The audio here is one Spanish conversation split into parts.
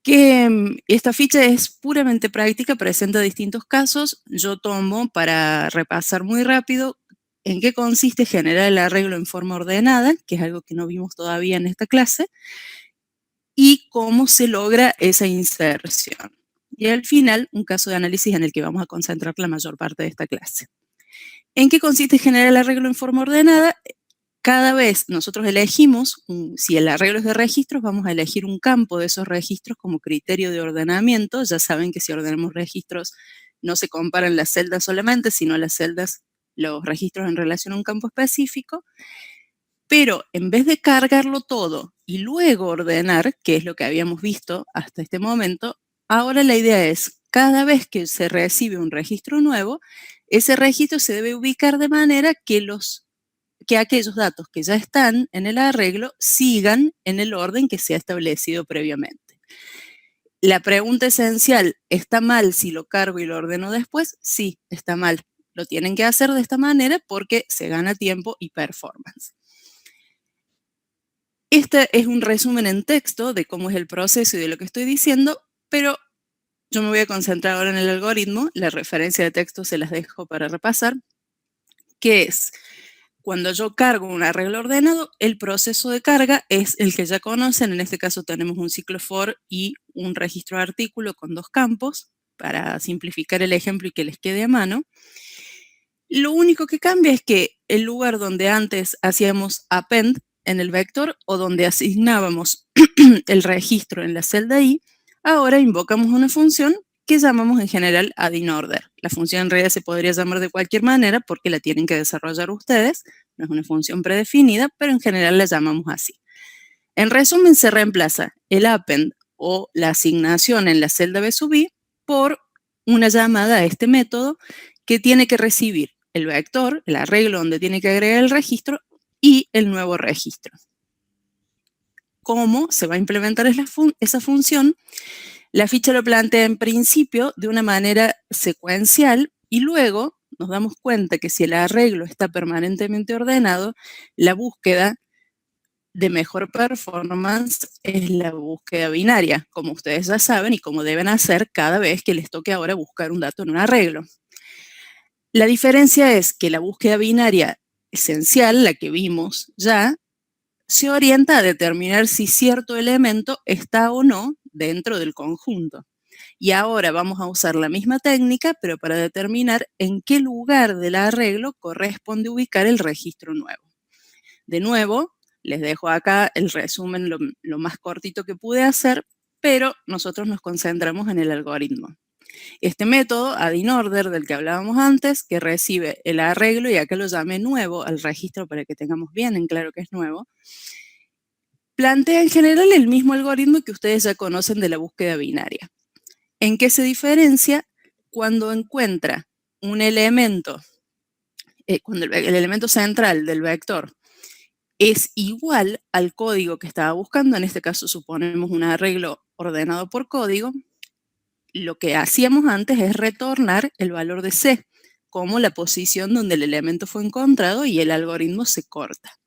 Que esta ficha es puramente práctica, presenta distintos casos. Yo tomo para repasar muy rápido en qué consiste generar el arreglo en forma ordenada, que es algo que no vimos todavía en esta clase, y cómo se logra esa inserción. Y al final, un caso de análisis en el que vamos a concentrar la mayor parte de esta clase. ¿En qué consiste generar el arreglo en forma ordenada? Cada vez nosotros elegimos, si el arreglo es de registros, vamos a elegir un campo de esos registros como criterio de ordenamiento. Ya saben que si ordenamos registros no se comparan las celdas solamente, sino las celdas, los registros en relación a un campo específico. Pero en vez de cargarlo todo y luego ordenar, que es lo que habíamos visto hasta este momento, ahora la idea es, cada vez que se recibe un registro nuevo, ese registro se debe ubicar de manera que aquellos datos que ya están en el arreglo sigan en el orden que se ha establecido previamente. La pregunta esencial, ¿está mal si lo cargo y lo ordeno después? Sí, está mal. Lo tienen que hacer de esta manera porque se gana tiempo y performance. Este es un resumen en texto de cómo es el proceso y de lo que estoy diciendo, pero yo me voy a concentrar ahora en el algoritmo. La referencia de texto se las dejo para repasar, que es: cuando yo cargo un arreglo ordenado, el proceso de carga es el que ya conocen. En este caso tenemos un ciclo for y un registro de artículo con dos campos, para simplificar el ejemplo y que les quede a mano. Lo único que cambia es que el lugar donde antes hacíamos append en el vector o donde asignábamos el registro en la celda i, ahora invocamos una función que llamamos en general addInOrder. La función en realidad se podría llamar de cualquier manera porque la tienen que desarrollar ustedes. No es una función predefinida, pero en general la llamamos así. En resumen, se reemplaza el append o la asignación en la celda b sub i por una llamada a este método que tiene que recibir el vector, el arreglo donde tiene que agregar el registro y el nuevo registro. ¿Cómo se va a implementar esa función? La ficha lo plantea en principio de una manera secuencial y luego nos damos cuenta que si el arreglo está permanentemente ordenado, la búsqueda de mejor performance es la búsqueda binaria, como ustedes ya saben y como deben hacer cada vez que les toque ahora buscar un dato en un arreglo. La diferencia es que la búsqueda binaria esencial, la que vimos ya, se orienta a determinar si cierto elemento está o no dentro del conjunto. Y ahora vamos a usar la misma técnica, pero para determinar en qué lugar del arreglo corresponde ubicar el registro nuevo. De nuevo, les dejo acá el resumen lo más cortito que pude hacer, pero nosotros nos concentramos en el algoritmo. Este método, addInOrder, del que hablábamos antes, que recibe el arreglo, y acá lo llamé nuevo al registro para que tengamos bien en claro que es nuevo, plantea en general el mismo algoritmo que ustedes ya conocen de la búsqueda binaria. ¿En qué se diferencia? Cuando encuentra un elemento, cuando el elemento central del vector es igual al código que estaba buscando, en este caso suponemos un arreglo ordenado por código, lo que hacíamos antes es retornar el valor de C como la posición donde el elemento fue encontrado y el algoritmo se corta.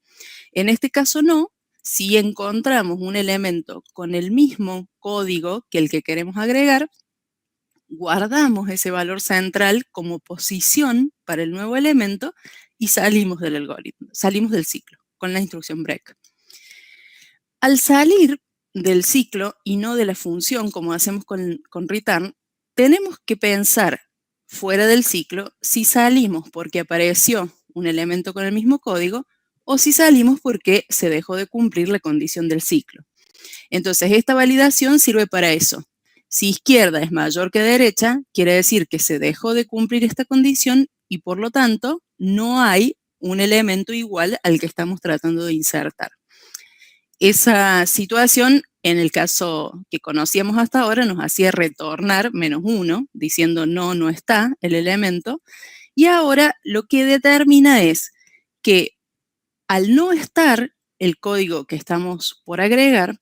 En este caso no. Si encontramos un elemento con el mismo código que el que queremos agregar, guardamos ese valor central como posición para el nuevo elemento y salimos del algoritmo, salimos del ciclo con la instrucción break. Al salir del ciclo y no de la función como hacemos con return, tenemos que pensar fuera del ciclo si salimos porque apareció un elemento con el mismo código o si salimos porque se dejó de cumplir la condición del ciclo. Entonces, esta validación sirve para eso. Si izquierda es mayor que derecha, quiere decir que se dejó de cumplir esta condición y por lo tanto no hay un elemento igual al que estamos tratando de insertar. Esa situación, en el caso que conocíamos hasta ahora, nos hacía retornar -1, diciendo no, no está el elemento. Y ahora lo que determina es que al no estar el código que estamos por agregar,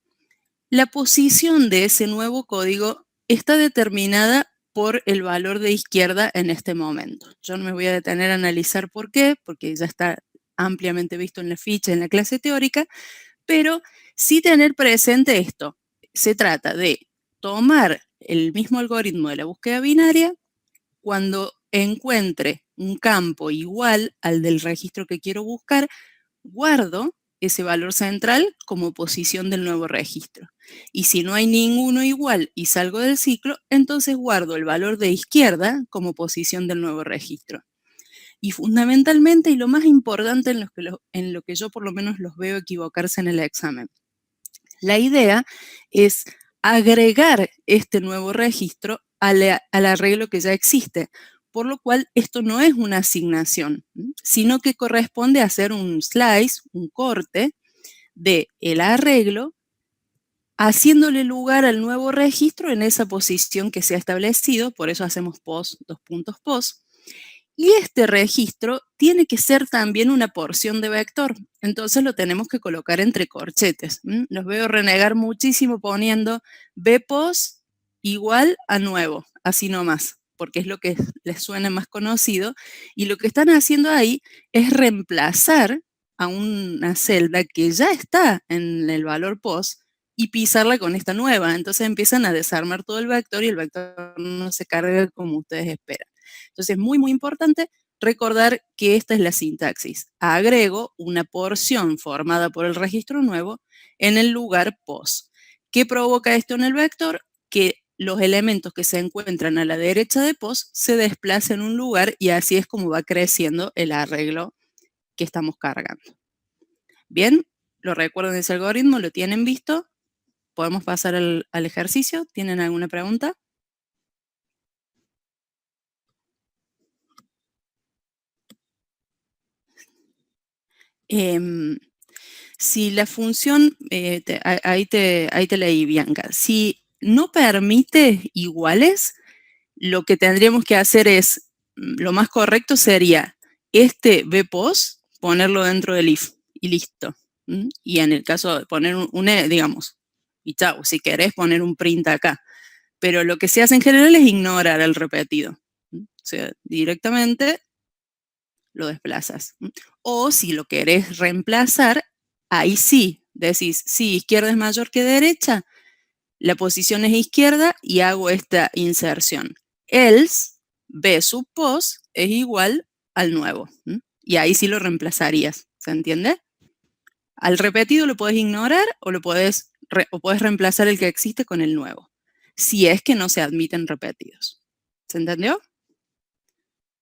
la posición de ese nuevo código está determinada por el valor de izquierda en este momento. Yo no me voy a detener a analizar por qué, porque ya está ampliamente visto en la ficha, en la clase teórica, pero sí tener presente esto. Se trata de tomar el mismo algoritmo de la búsqueda binaria. Cuando encuentre un campo igual al del registro que quiero buscar, guardo ese valor central como posición del nuevo registro. Y si no hay ninguno igual y salgo del ciclo, entonces guardo el valor de izquierda como posición del nuevo registro. Y fundamentalmente, y lo más importante en lo que yo por lo menos los veo equivocarse en el examen, la idea es agregar este nuevo registro al arreglo que ya existe, por lo cual esto no es una asignación, sino que corresponde a hacer un slice, un corte del arreglo, haciéndole lugar al nuevo registro en esa posición que se ha establecido, por eso hacemos post, dos puntos post. Y este registro tiene que ser también una porción de vector, entonces lo tenemos que colocar entre corchetes. Los veo renegar muchísimo poniendo bpos igual a nuevo, así nomás, porque es lo que les suena más conocido, y lo que están haciendo ahí es reemplazar a una celda que ya está en el valor post y pisarla con esta nueva, entonces empiezan a desarmar todo el vector y el vector no se carga como ustedes esperan. Entonces, es muy, muy importante recordar que esta es la sintaxis. Agrego una porción formada por el registro nuevo en el lugar post. ¿Qué provoca esto en el vector? Que los elementos que se encuentran a la derecha de post se desplacen en un lugar y así es como va creciendo el arreglo que estamos cargando. Bien, lo recuerdan ese algoritmo, lo tienen visto. ¿Podemos pasar al ejercicio? ¿Tienen alguna pregunta? Si la función, ahí te leí, Bianca, si no permite iguales, lo que tendríamos que hacer es, lo más correcto sería este bpos, ponerlo dentro del if y listo. Y en el caso de poner digamos, y chao, si querés poner un print acá. Pero lo que se hace en general es ignorar el repetido. O sea, directamente lo desplazas. O si lo querés reemplazar, ahí sí, decís, sí, izquierda es mayor que derecha, la posición es izquierda y hago esta inserción. Else, b sub post es igual al nuevo. Y ahí sí lo reemplazarías, ¿se entiende? Al repetido lo podés ignorar o podés reemplazar el que existe con el nuevo, si es que no se admiten repetidos. ¿Se entendió?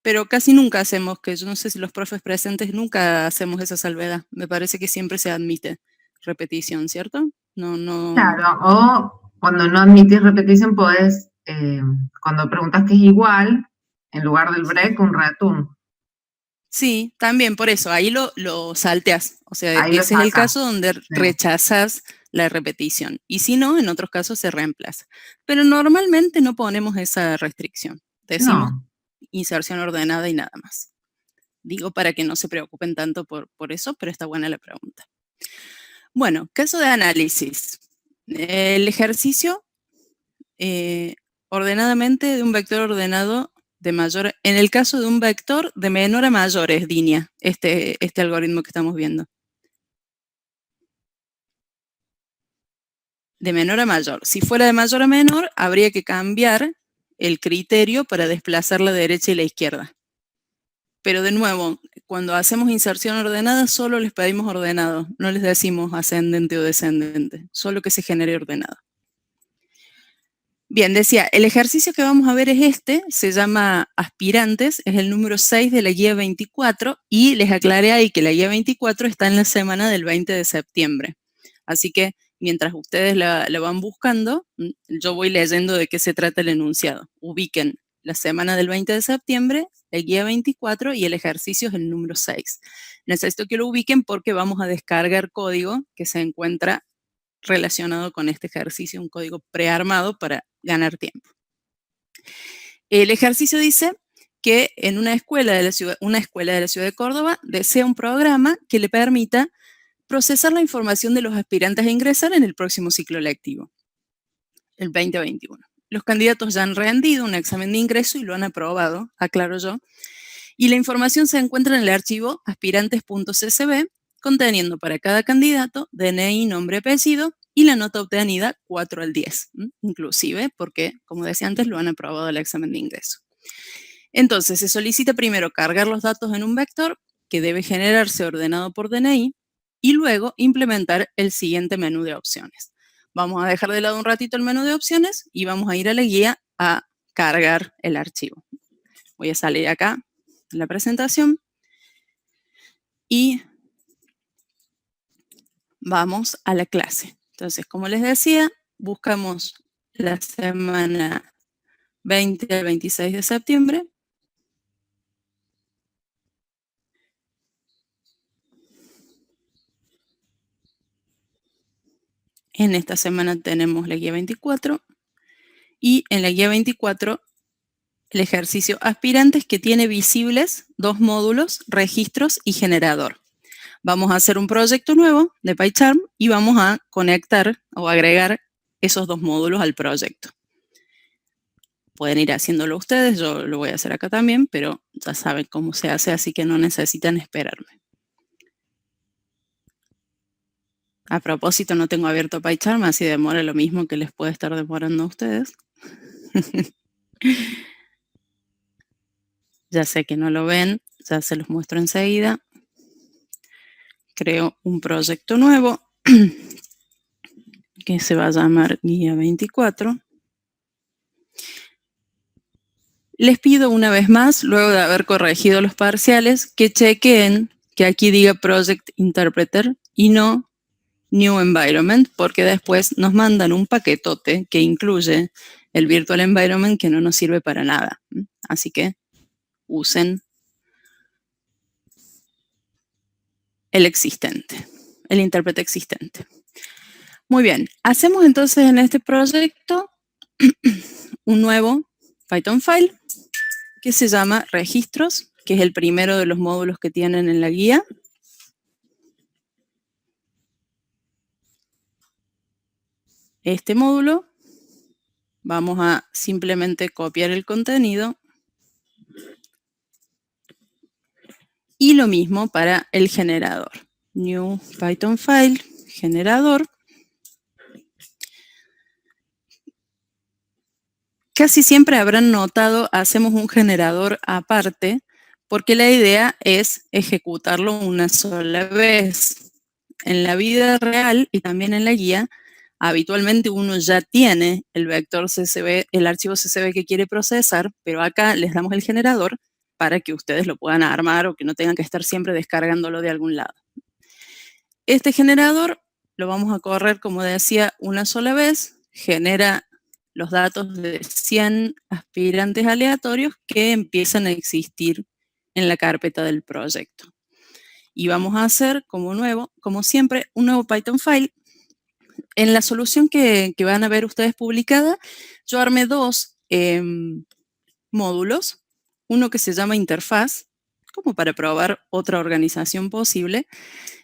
Pero casi nunca hacemos, que yo no sé si los profes presentes nunca hacemos esa salvedad. Me parece que siempre se admite repetición, ¿cierto? No. Claro, o cuando no admitís repetición podés, cuando preguntas que es igual, en lugar del break, un return. Sí, también por eso, ahí lo salteas. O sea, Ahí lo ese es el sacas. caso donde Sí. rechazas la repetición. Y si no, en otros casos se reemplaza. Pero normalmente no ponemos esa restricción. Decimos No. inserción ordenada y nada más. Digo para que no se preocupen tanto por eso, pero está buena la pregunta. Bueno, caso de análisis. El ejercicio ordenadamente de un vector ordenado de mayor, en el caso de un vector de menor a mayor es DINIA, este algoritmo que estamos viendo. De menor a mayor. Si fuera de mayor a menor, habría que cambiar el criterio para desplazar la derecha y la izquierda. Pero de nuevo, cuando hacemos inserción ordenada, solo les pedimos ordenado, no les decimos ascendente o descendente, solo que se genere ordenado. Bien, decía, el ejercicio que vamos a ver es este, se llama aspirantes, es el número 6 de la guía 24 y les aclaré ahí que la guía 24 está en la semana del 20 de septiembre. Así que mientras ustedes la van buscando, yo voy leyendo de qué se trata el enunciado. Ubiquen la semana del 20 de septiembre, la guía 24 y el ejercicio es el número 6. Necesito que lo ubiquen porque vamos a descargar código que se encuentra relacionado con este ejercicio, un código prearmado para ganar tiempo. El ejercicio dice que en una escuela de la ciudad de Córdoba desea un programa que le permita procesar la información de los aspirantes a ingresar en el próximo ciclo lectivo, el 2021. Los candidatos ya han rendido un examen de ingreso y lo han aprobado, aclaro yo, y la información se encuentra en el archivo aspirantes.csv, conteniendo para cada candidato DNI, nombre, apellido, y la nota obtenida 4 al 10, inclusive, porque, como decía antes, lo han aprobado el examen de ingreso. Entonces, se solicita primero cargar los datos en un vector que debe generarse ordenado por DNI y luego implementar el siguiente menú de opciones. Vamos a dejar de lado un ratito el menú de opciones y vamos a ir a la guía a cargar el archivo. Voy a salir acá en la presentación y vamos a la clase. Entonces, como les decía, buscamos la semana 20 al 26 de septiembre. En esta semana tenemos la guía 24 y en la guía 24 el ejercicio aspirantes que tiene visibles 2 módulos, registros y generador. Vamos a hacer un proyecto nuevo de PyCharm y vamos a conectar o agregar esos 2 módulos al proyecto. Pueden ir haciéndolo ustedes, yo lo voy a hacer acá también, pero ya saben cómo se hace, así que no necesitan esperarme. A propósito, no tengo abierto PyCharm, así demora lo mismo que les puede estar demorando a ustedes. Ya sé que no lo ven, ya se los muestro enseguida. Creo un proyecto nuevo que se va a llamar Guía 24. Les pido una vez más, luego de haber corregido los parciales, que chequen que aquí diga Project Interpreter y no New Environment, porque después nos mandan un paquetote que incluye el Virtual Environment que no nos sirve para nada. Así que usen el existente, el intérprete existente. Muy bien, hacemos entonces en este proyecto un nuevo Python file que se llama registros, que es el primero de los módulos que tienen en la guía. Este módulo, vamos a simplemente copiar el contenido y lo mismo para el generador. New Python file, generador. Casi siempre habrán notado, hacemos un generador aparte, porque la idea es ejecutarlo una sola vez. En la vida real y también en la guía, habitualmente uno ya tiene el vector CSV, el archivo CSV que quiere procesar, pero acá les damos el generador para que ustedes lo puedan armar o que no tengan que estar siempre descargándolo de algún lado. Este generador lo vamos a correr, como decía, una sola vez, genera los datos de 100 aspirantes aleatorios que empiezan a existir en la carpeta del proyecto. Y vamos a hacer como siempre, un nuevo Python file. En la solución que van a ver ustedes publicada, yo armé 2 módulos, uno que se llama interfaz, como para probar otra organización posible,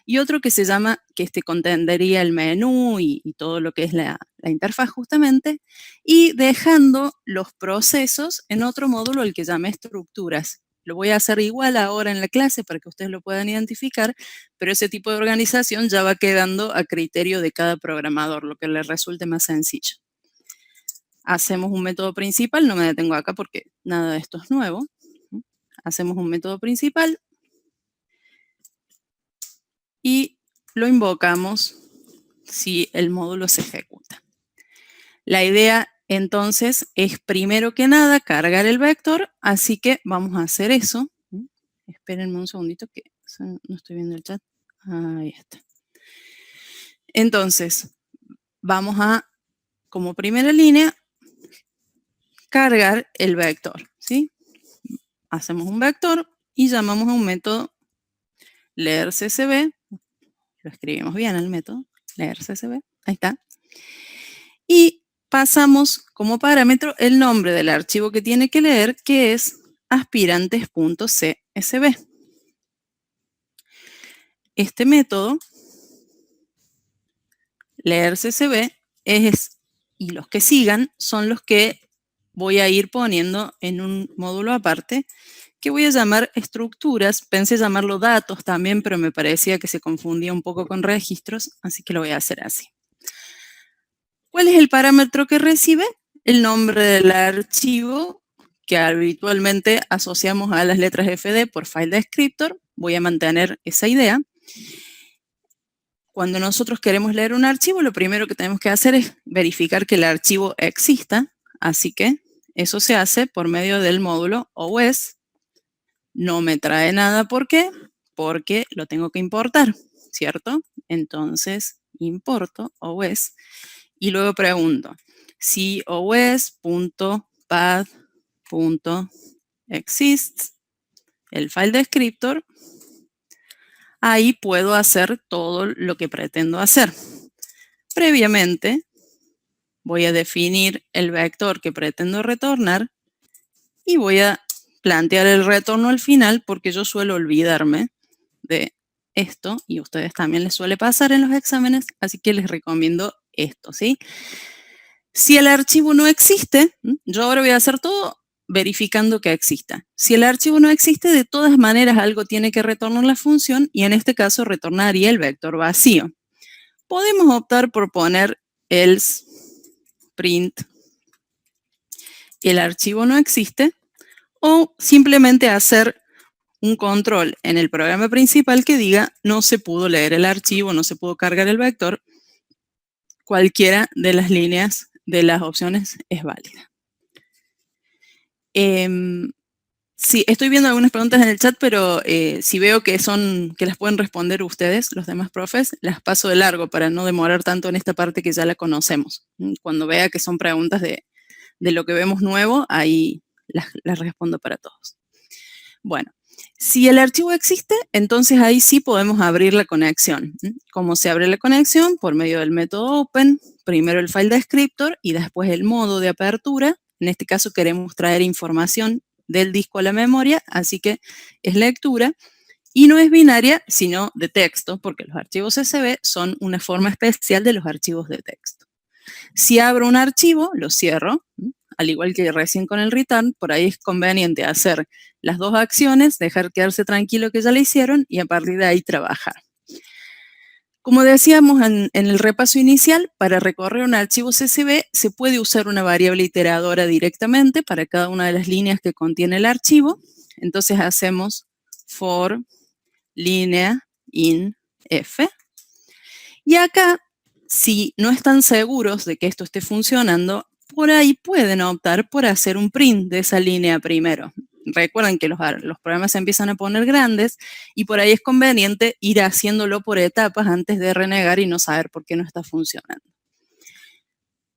y otro que se llama, que contendría el menú y todo lo que es la interfaz justamente, y dejando los procesos en otro módulo, el que llamé estructuras. Lo voy a hacer igual ahora en la clase para que ustedes lo puedan identificar, pero ese tipo de organización ya va quedando a criterio de cada programador, lo que les resulte más sencillo. Hacemos un método principal, no me detengo acá porque nada de esto es nuevo. Hacemos un método principal y lo invocamos si el módulo se ejecuta. La idea entonces es primero que nada cargar el vector, así que vamos a hacer eso. Espérenme un segundito que no estoy viendo el chat. Ahí está. Entonces, vamos a, como primera línea, cargar el vector, ¿sí? Hacemos un vector y llamamos a un método leer CSV. Lo escribimos bien el método, leer CSV. Ahí está. Y pasamos como parámetro el nombre del archivo que tiene que leer, que es aspirantes.csv. Este método, leer CSV, y los que sigan son los que voy a ir poniendo en un módulo aparte, que voy a llamar estructuras. Pensé llamarlo datos también, pero me parecía que se confundía un poco con registros, así que lo voy a hacer así. ¿Cuál es el parámetro que recibe? El nombre del archivo que habitualmente asociamos a las letras FD por file descriptor. Voy a mantener esa idea. Cuando nosotros queremos leer un archivo, lo primero que tenemos que hacer es verificar que el archivo exista. Así que eso se hace por medio del módulo OS. No me trae nada, ¿por qué? Porque lo tengo que importar, ¿cierto? Entonces, importo OS y luego pregunto si os.path.exists, el file descriptor, ahí puedo hacer todo lo que pretendo hacer. Previamente, voy a definir el vector que pretendo retornar y voy a plantear el retorno al final porque yo suelo olvidarme de esto y a ustedes también les suele pasar en los exámenes, así que les recomiendo esto, ¿sí? Si el archivo no existe, yo ahora voy a hacer todo verificando que exista. Si el archivo no existe, de todas maneras algo tiene que retornar la función y en este caso retornaría el vector vacío. Podemos optar por poner else print el archivo no existe o simplemente hacer un control en el programa principal que diga no se pudo leer el archivo, no se pudo cargar el vector. Cualquiera de las líneas de las opciones es válida. Sí, estoy viendo algunas preguntas en el chat, pero si veo que las pueden responder ustedes, los demás profes, las paso de largo para no demorar tanto en esta parte que ya la conocemos. Cuando vea que son preguntas de lo que vemos nuevo, ahí las respondo para todos. Bueno, si el archivo existe, entonces ahí sí podemos abrir la conexión. ¿Cómo se abre la conexión? Por medio del método open, primero el file descriptor y después el modo de apertura. En este caso queremos traer información del disco a la memoria, así que es lectura. Y no es binaria, sino de texto, porque los archivos CSV son una forma especial de los archivos de texto. Si abro un archivo, lo cierro, al igual que recién con el return, por ahí es conveniente hacer las dos acciones, dejar quedarse tranquilo que ya la hicieron y a partir de ahí trabajar. Como decíamos en el repaso inicial, para recorrer un archivo CSV se puede usar una variable iteradora directamente para cada una de las líneas que contiene el archivo. Entonces hacemos for línea in f. Y acá, si no están seguros de que esto esté funcionando, por ahí pueden optar por hacer un print de esa línea primero. Recuerden que los programas se empiezan a poner grandes y por ahí es conveniente ir haciéndolo por etapas antes de renegar y no saber por qué no está funcionando.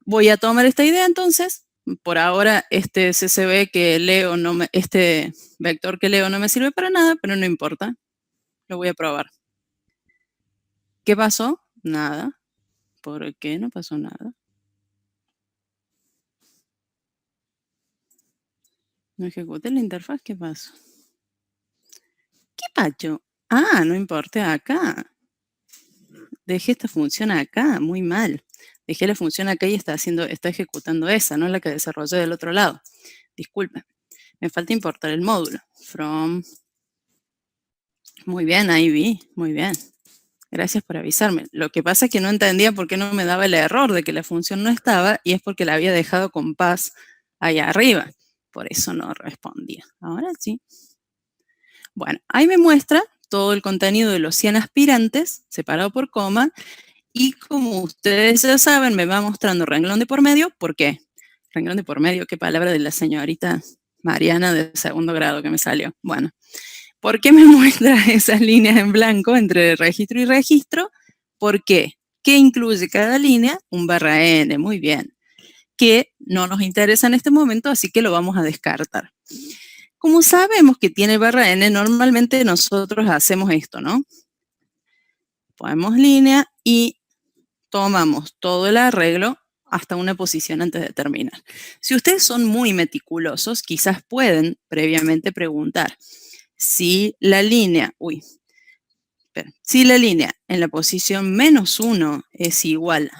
Voy a tomar esta idea entonces. Por ahora este CSV que leo, este vector que leo no me sirve para nada, pero no importa. Lo voy a probar. ¿Qué pasó? Nada. ¿Por qué no pasó nada? No ejecuté la interfaz, ¿qué pasó? ¿Qué pacho? Ah, no importa acá. Dejé esta función acá, muy mal. Dejé la función acá y está ejecutando esa, no la que desarrollé del otro lado. Disculpen. Me falta importar el módulo. From. Muy bien, ahí vi. Muy bien. Gracias por avisarme. Lo que pasa es que no entendía por qué no me daba el error de que la función no estaba y es porque la había dejado con pass allá arriba. Por eso no respondía. Ahora sí. Bueno, ahí me muestra todo el contenido de los 100 aspirantes, separado por coma, y como ustedes ya saben, me va mostrando renglón de por medio. ¿Por qué? Renglón de por medio, qué palabra de la señorita Mariana de segundo grado que me salió. Bueno, ¿por qué me muestra esas líneas en blanco entre registro y registro? ¿Por qué? ¿Qué incluye cada línea? Un /n, muy bien. Que no nos interesa en este momento, así que lo vamos a descartar. Como sabemos que tiene /n, normalmente nosotros hacemos esto, ¿no? Ponemos línea y tomamos todo el arreglo hasta una posición antes de terminar. Si ustedes son muy meticulosos, quizás pueden previamente preguntar si la línea, si la línea en la posición -1 es igual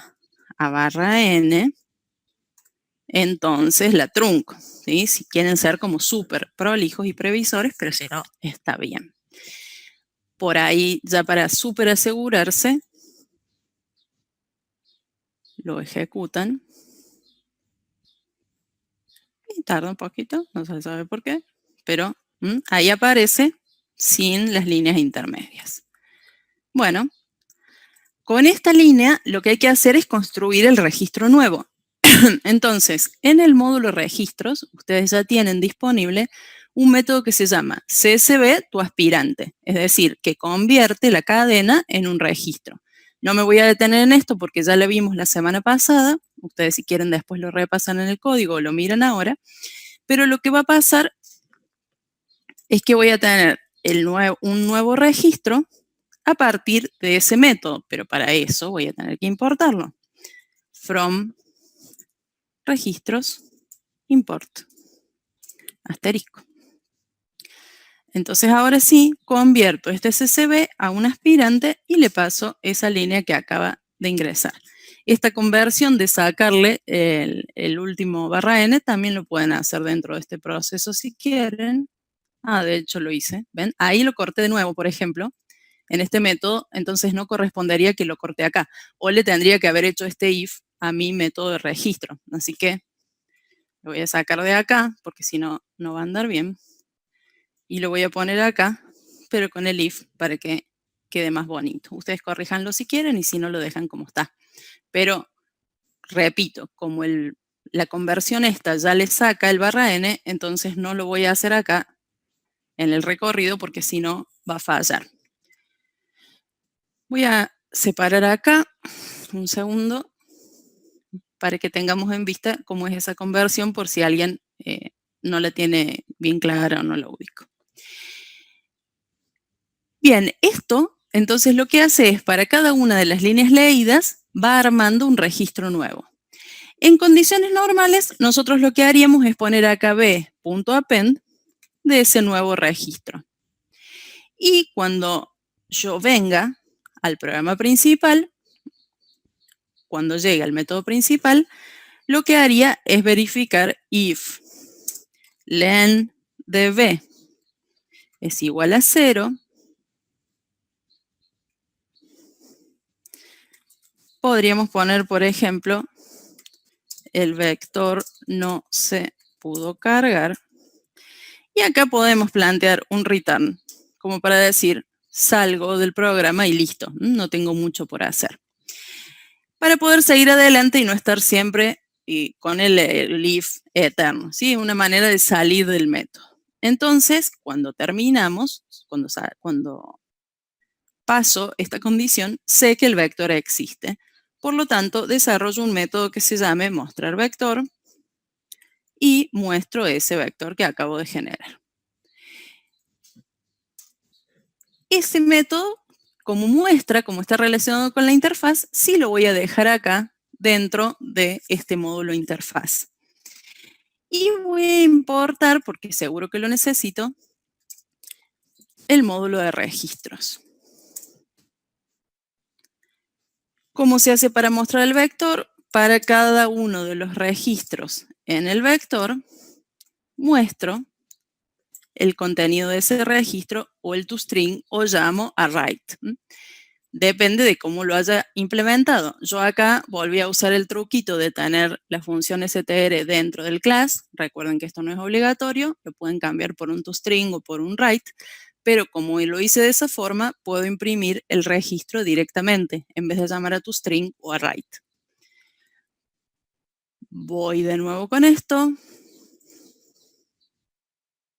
a /n, entonces la trunco, ¿sí? Si quieren ser como súper prolijos y previsores, pero si no, está bien. Por ahí, ya para súper asegurarse, lo ejecutan. Y tarda un poquito, no se sabe por qué, pero ahí aparece sin las líneas intermedias. Bueno, con esta línea lo que hay que hacer es construir el registro nuevo. Entonces, en el módulo registros, ustedes ya tienen disponible un método que se llama CSV tu aspirante, es decir, que convierte la cadena en un registro. No me voy a detener en esto porque ya lo vimos la semana pasada. Ustedes si quieren después lo repasan en el código o lo miran ahora. Pero lo que va a pasar es que voy a tener un nuevo registro a partir de ese método. Pero para eso voy a tener que importarlo. From registros import asterisco. Entonces ahora sí convierto este CSV a un aspirante y le paso esa línea que acaba de ingresar. Esta conversión de sacarle el último /n también lo pueden hacer dentro de este proceso si quieren. De hecho lo hice. ¿Ven? Ahí lo corté de nuevo, por ejemplo. En este método, entonces no correspondería que lo corte acá. O le tendría que haber hecho este if a mi método de registro. Así que lo voy a sacar de acá, porque si no, no va a andar bien. Y lo voy a poner acá, pero con el if para que quede más bonito. Ustedes corríjanlo si quieren y si no lo dejan como está. Pero, repito, como la conversión esta ya le saca el /n, entonces no lo voy a hacer acá en el recorrido porque si no va a fallar. Voy a separar acá un segundo para que tengamos en vista cómo es esa conversión por si alguien no la tiene bien clara o no la ubica. Bien, esto entonces lo que hace es para cada una de las líneas leídas va armando un registro nuevo. En condiciones normales nosotros lo que haríamos es poner acá b.append de ese nuevo registro. Y cuando yo venga al programa principal, cuando llegue al método principal, lo que haría es verificar if len de b es igual a 0, podríamos poner, por ejemplo, el vector no se pudo cargar. Y acá podemos plantear un return, como para decir, salgo del programa y listo, no tengo mucho por hacer. Para poder seguir adelante y no estar siempre con el if eterno, ¿sí? Una manera de salir del método. Entonces, cuando terminamos, cuando paso esta condición, sé que el vector existe. Por lo tanto, desarrollo un método que se llame mostrar vector y muestro ese vector que acabo de generar. Ese método, como muestra, como está relacionado con la interfaz, sí lo voy a dejar acá dentro de este módulo interfaz. Y voy a importar, porque seguro que lo necesito, el módulo de registros. ¿Cómo se hace para mostrar el vector? Para cada uno de los registros en el vector, muestro el contenido de ese registro o el toString o llamo a write. Depende de cómo lo haya implementado. Yo acá volví a usar el truquito de tener la función str dentro del class. Recuerden que esto no es obligatorio, lo pueden cambiar por un toString o por un write, pero como lo hice de esa forma, puedo imprimir el registro directamente en vez de llamar a toString o a write. Voy de nuevo con esto.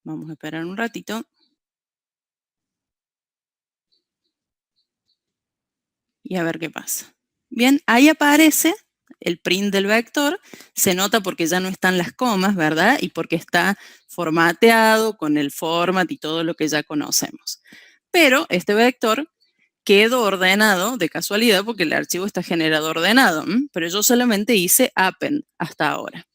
Vamos a esperar un ratito. Y a ver qué pasa. Bien, ahí aparece el print del vector. Se nota porque ya no están las comas, ¿verdad? Y porque está formateado con el format y todo lo que ya conocemos. Pero este vector quedó ordenado de casualidad porque el archivo está generado ordenado. Pero yo solamente hice append hasta ahora.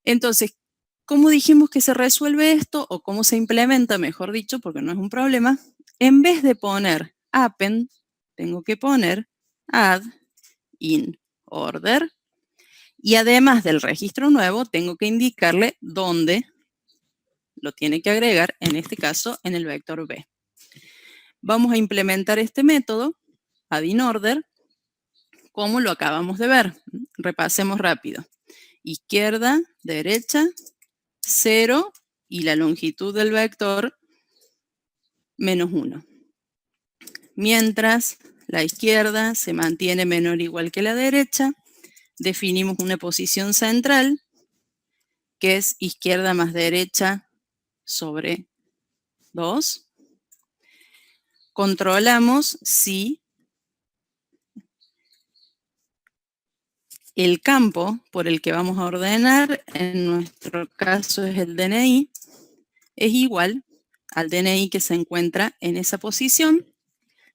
Entonces, ¿cómo dijimos que se resuelve esto? O cómo se implementa, mejor dicho, porque no es un problema. En vez de poner append, tengo que poner add in order y además del registro nuevo tengo que indicarle dónde lo tiene que agregar, en este caso en el vector b. Vamos a implementar este método add in order como lo acabamos de ver. Repasemos rápido. Izquierda, derecha, 0 y la longitud del vector menos 1. Mientras la izquierda se mantiene menor o igual que la derecha, definimos una posición central que es izquierda más derecha sobre 2. Controlamos si el campo por el que vamos a ordenar, en nuestro caso es el DNI, es igual al DNI que se encuentra en esa posición.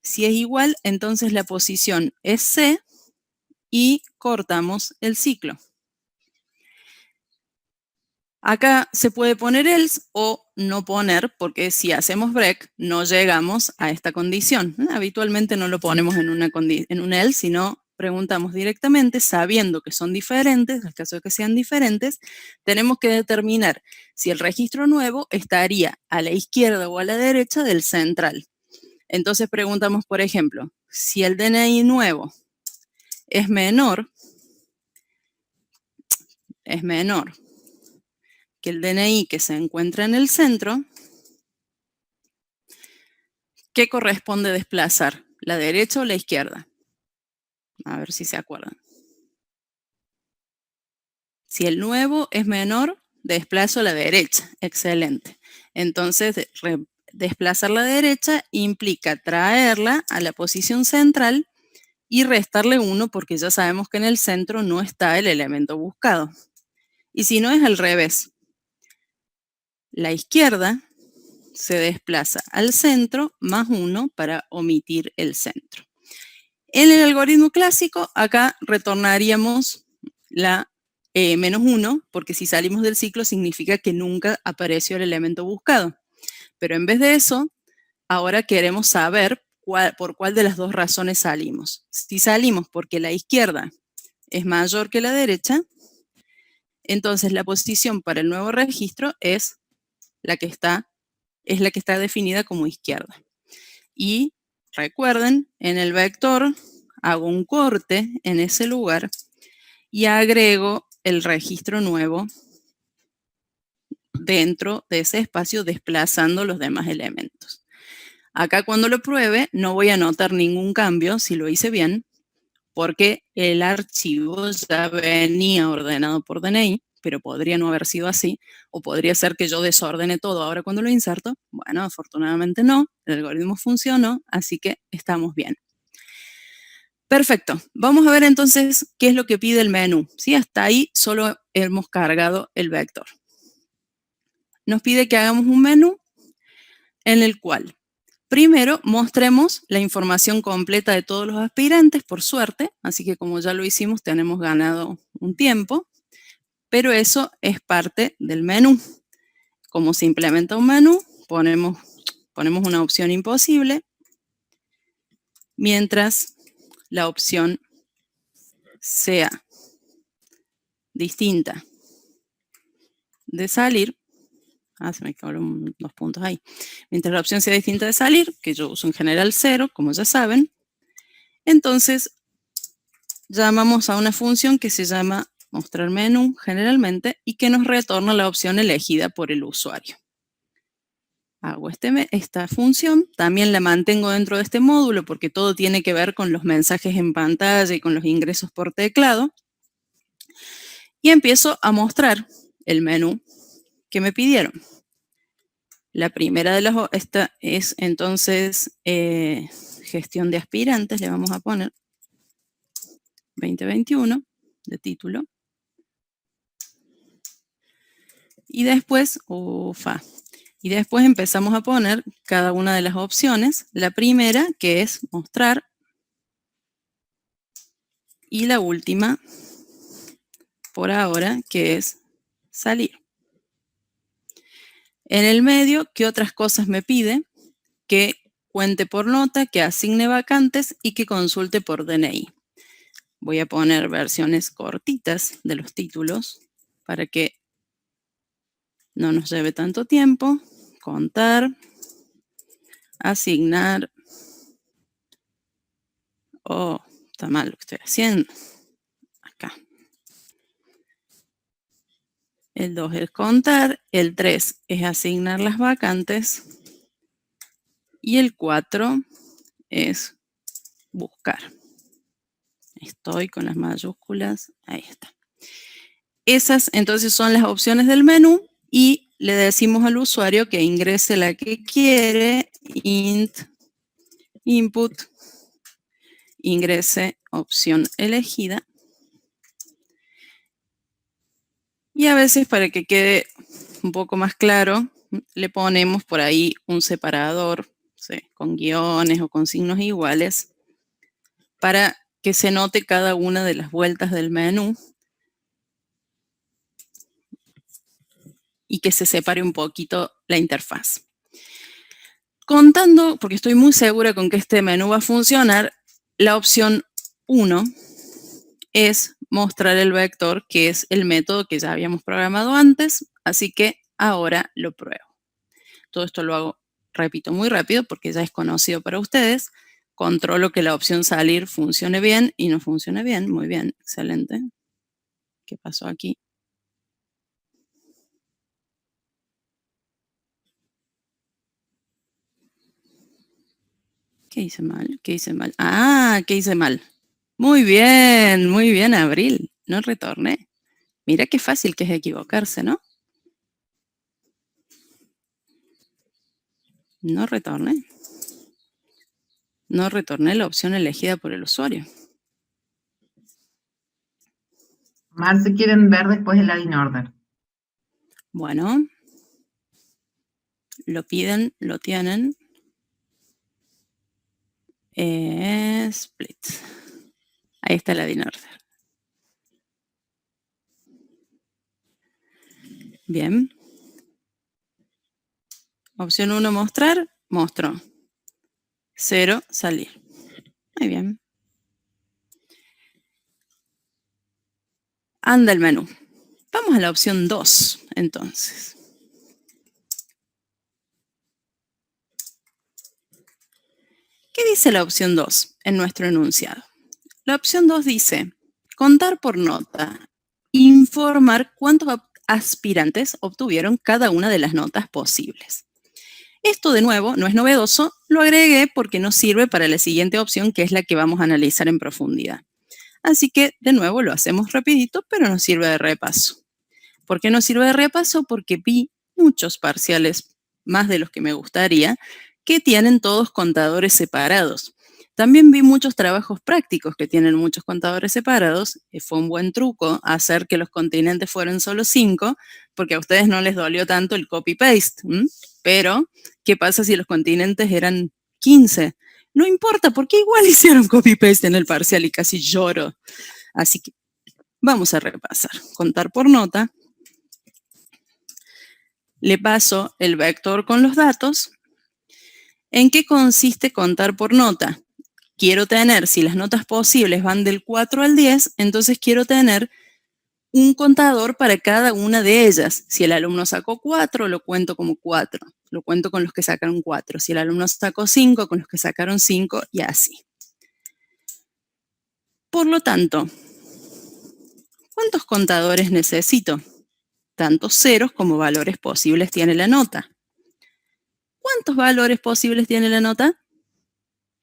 Si es igual, entonces la posición es C y cortamos el ciclo. Acá se puede poner else o no poner, porque si hacemos break no llegamos a esta condición. Habitualmente no lo ponemos en un else, sino preguntamos directamente, sabiendo que son diferentes, en el caso de que sean diferentes, tenemos que determinar si el registro nuevo estaría a la izquierda o a la derecha del central. Entonces preguntamos, por ejemplo, si el DNI nuevo es menor que el DNI que se encuentra en el centro, ¿qué corresponde desplazar? ¿La derecha o la izquierda? A ver si se acuerdan. Si el nuevo es menor, desplazo a la derecha. Excelente. Entonces, desplazar la derecha implica traerla a la posición central y restarle 1 porque ya sabemos que en el centro no está el elemento buscado. Y si no, es al revés. La izquierda se desplaza al centro más 1 para omitir el centro. En el algoritmo clásico, acá retornaríamos la menos 1, porque si salimos del ciclo significa que nunca apareció el elemento buscado. Pero en vez de eso, ahora queremos saber por cuál de las dos razones salimos. Si salimos porque la izquierda es mayor que la derecha, entonces la posición para el nuevo registro es la que está definida como izquierda. Y recuerden, en el vector hago un corte en ese lugar y agrego el registro nuevo dentro de ese espacio desplazando los demás elementos. Acá cuando lo pruebe no voy a notar ningún cambio si lo hice bien porque el archivo ya venía ordenado por DNI, pero podría no haber sido así, o podría ser que yo desordene todo ahora cuando lo inserto. Bueno, afortunadamente no, el algoritmo funcionó, así que estamos bien. Perfecto, vamos a ver entonces qué es lo que pide el menú. ¿Sí? Hasta ahí solo hemos cargado el vector. Nos pide que hagamos un menú en el cual primero mostremos la información completa de todos los aspirantes, por suerte, así que como ya lo hicimos tenemos ganado un tiempo, pero eso es parte del menú. Como se implementa un menú, ponemos una opción imposible, mientras la opción sea distinta de salir. Se me quedaron 2 puntos ahí. Mientras la opción sea distinta de salir, que yo uso en general 0, como ya saben, entonces llamamos a una función que se llama mostrar menú generalmente y que nos retorna la opción elegida por el usuario. Hago esta función, también la mantengo dentro de este módulo porque todo tiene que ver con los mensajes en pantalla y con los ingresos por teclado. Y empiezo a mostrar el menú que me pidieron. La primera de las, esta es entonces gestión de aspirantes, le vamos a poner 2021 de título. Y después, empezamos a poner cada una de las opciones. La primera, que es mostrar. Y la última, por ahora, que es salir. En el medio, ¿qué otras cosas me pide? Que cuente por nota, que asigne vacantes y que consulte por DNI. Voy a poner versiones cortitas de los títulos para que no nos lleve tanto tiempo. Contar, asignar o está mal lo que estoy haciendo. Acá. El 2 es contar, el 3 es asignar las vacantes y el 4 es buscar. Estoy con las mayúsculas, ahí está. Esas entonces son las opciones del menú y le decimos al usuario que ingrese la que quiere, int, input, ingrese opción elegida. Y a veces para que quede un poco más claro, le ponemos por ahí un separador, ¿sí?, con guiones o con signos iguales, para que se note cada una de las vueltas del menú y que se separe un poquito la interfaz. Contando, porque estoy muy segura con que este menú va a funcionar, la opción 1 es mostrar el vector, que es el método que ya habíamos programado antes, así que ahora lo pruebo. Todo esto lo hago, repito, muy rápido porque ya es conocido para ustedes. Controlo que la opción salir funcione bien y no funcione bien. Muy bien, excelente. ¿Qué pasó aquí? ¿Qué hice mal? ¿Qué hice mal? Ah, ¿qué hice mal? Muy bien, Abril. No retorné. Mira qué fácil que es equivocarse, ¿no? No retorné. No retorné la opción elegida por el usuario. Mar, si quieren ver después el add in order. Bueno, lo piden, lo tienen. Split. Ahí está el add in order. Bien. Opción 1, mostrar. Mostró. 0, salir. Muy bien. Anda el menú. Vamos a la opción 2, entonces. ¿Qué dice la opción 2 en nuestro enunciado? La opción 2 dice, contar por nota, informar cuántos aspirantes obtuvieron cada una de las notas posibles. Esto, de nuevo, no es novedoso, lo agregué porque nos sirve para la siguiente opción, que es la que vamos a analizar en profundidad. Así que, de nuevo, lo hacemos rapidito, pero nos sirve de repaso. ¿Por qué nos sirve de repaso? Porque vi muchos parciales, más de los que me gustaría, que tienen todos contadores separados. También vi muchos trabajos prácticos que tienen muchos contadores separados. Fue un buen truco hacer que los continentes fueran solo 5, porque a ustedes no les dolió tanto el copy-paste. Pero, ¿qué pasa si los continentes eran 15? No importa, porque igual hicieron copy-paste en el parcial y casi lloro. Así que vamos a repasar. Contar por nota. Le paso el vector con los datos. ¿En qué consiste contar por nota? Quiero tener, si las notas posibles van del 4 al 10, entonces quiero tener un contador para cada una de ellas. Si el alumno sacó 4, lo cuento como 4. Lo cuento con los que sacaron 4. Si el alumno sacó 5, con los que sacaron 5 y así. Por lo tanto, ¿cuántos contadores necesito? Tantos ceros como valores posibles tiene la nota. ¿Cuántos valores posibles tiene la nota?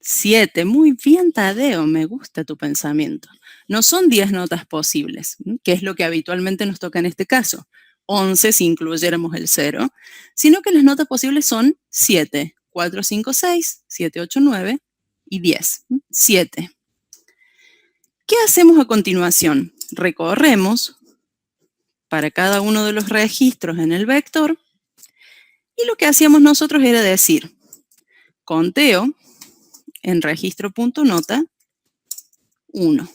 7. Muy bien, Tadeo, me gusta tu pensamiento. No son 10 notas posibles, que es lo que habitualmente nos toca en este caso. 11 si incluyéramos el 0, sino que las notas posibles son 7. 4, 5, 6, 7, 8, 9 y 10. 7. ¿Qué hacemos a continuación? Recorremos para cada uno de los registros en el vector y lo que hacíamos nosotros era decir, conteo en registro.nota 1.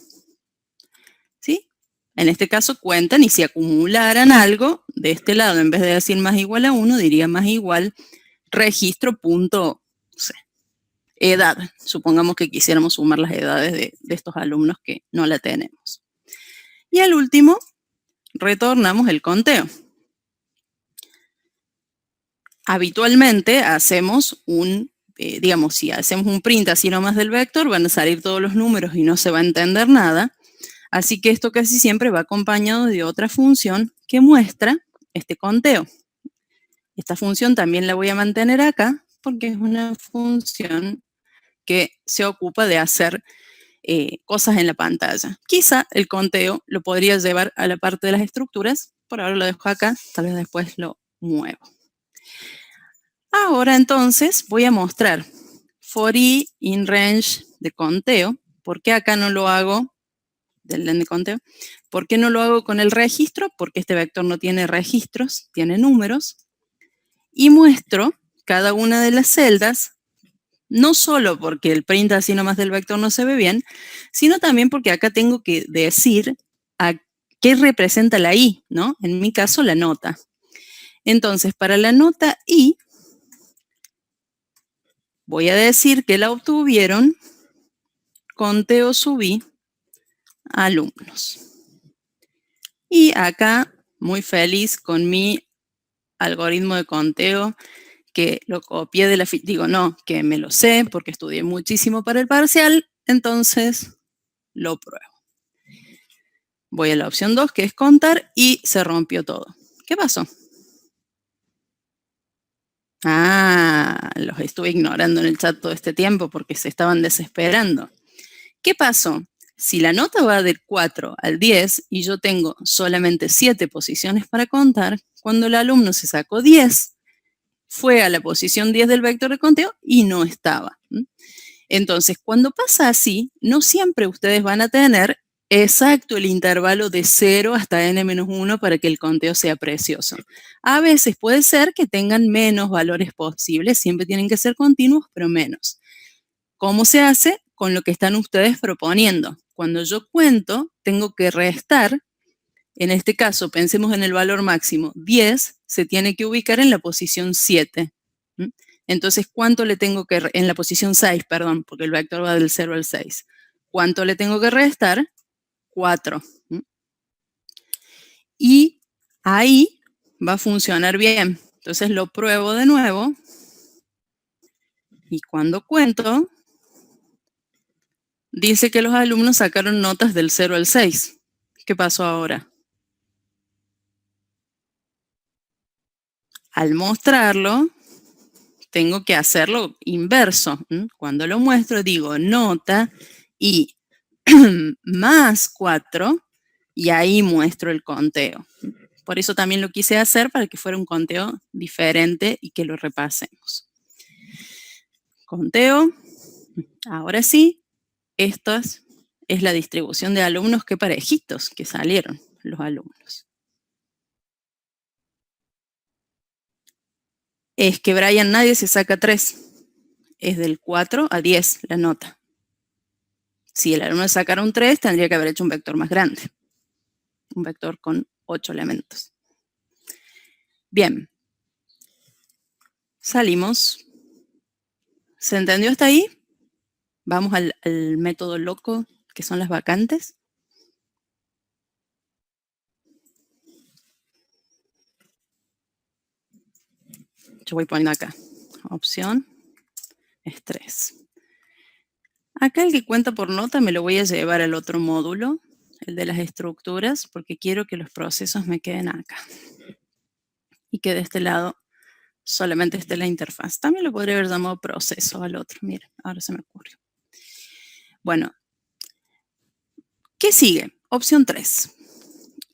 ¿Sí? En este caso cuentan y si acumularan algo, de este lado, en vez de decir más igual a 1, diría más igual registro.edad. Supongamos que quisiéramos sumar las edades de estos alumnos que no la tenemos. Y al último, retornamos el conteo. Habitualmente hacemos un digamos, si hacemos un print así nomás del vector, van a salir todos los números y no se va a entender nada. Así que esto casi siempre va acompañado de otra función que muestra este conteo. Esta función también la voy a mantener acá porque es una función que se ocupa de hacer cosas en la pantalla. Quizá el conteo lo podría llevar a la parte de las estructuras, por ahora lo dejo acá, tal vez después lo muevo. Ahora entonces voy a mostrar for i in range de conteo. ¿Por qué acá no lo hago del len de conteo? ¿Por qué no lo hago con el registro? Porque este vector no tiene registros, tiene números. Y muestro cada una de las celdas, no solo porque el print así nomás del vector no se ve bien, sino también porque acá tengo que decir a qué representa la i, ¿no? En mi caso, la nota. Entonces, para la nota i, voy a decir que la obtuvieron conteo sub i alumnos. Y acá, muy feliz con mi algoritmo de conteo, que lo copié de la ficha, digo, no, que me lo sé porque estudié muchísimo para el parcial, entonces lo pruebo. Voy a la opción 2, que es contar, y se rompió todo. ¿Qué pasó? Ah, los estuve ignorando en el chat todo este tiempo porque se estaban desesperando. ¿Qué pasó? Si la nota va del 4 al 10 y yo tengo solamente 7 posiciones para contar, cuando el alumno se sacó 10, fue a la posición 10 del vector de conteo y no estaba. Entonces, cuando pasa así, no siempre ustedes van a tener exacto el intervalo de 0 hasta n-1 para que el conteo sea precioso. A veces puede ser que tengan menos valores posibles, siempre tienen que ser continuos, pero menos. ¿Cómo se hace? Con lo que están ustedes proponiendo. Cuando yo cuento, tengo que restar. En este caso, pensemos en el valor máximo. 10 se tiene que ubicar en la posición 7. Entonces, ¿cuánto le tengo que, en la posición 6, perdón, porque el vector va del 0 al 6. ¿Cuánto le tengo que restar? 4. Y ahí va a funcionar bien. Entonces lo pruebo de nuevo. Y cuando cuento, dice que los alumnos sacaron notas del 0 al 6. ¿Qué pasó ahora? Al mostrarlo, tengo que hacerlo inverso. Cuando lo muestro, digo nota y más 4, y ahí muestro el conteo. Por eso también lo quise hacer para que fuera un conteo diferente y que lo repasemos. Conteo. Ahora sí, esta es la distribución de alumnos, qué parejitos que salieron los alumnos. Es que, Brian, nadie se saca 3. Es del 4 a 10 la nota. Si el alumno sacara un 3, tendría que haber hecho un vector más grande. Un vector con 8 elementos. Bien. Salimos. ¿Se entendió hasta ahí? Vamos al método loco, que son las vacantes. Yo voy poniendo acá. Opción es 3. Acá el que cuenta por nota me lo voy a llevar al otro módulo, el de las estructuras, porque quiero que los procesos me queden acá. Y que de este lado solamente esté la interfaz. También lo podría haber llamado proceso al otro. Miren, ahora se me ocurrió. Bueno, ¿qué sigue? Opción 3.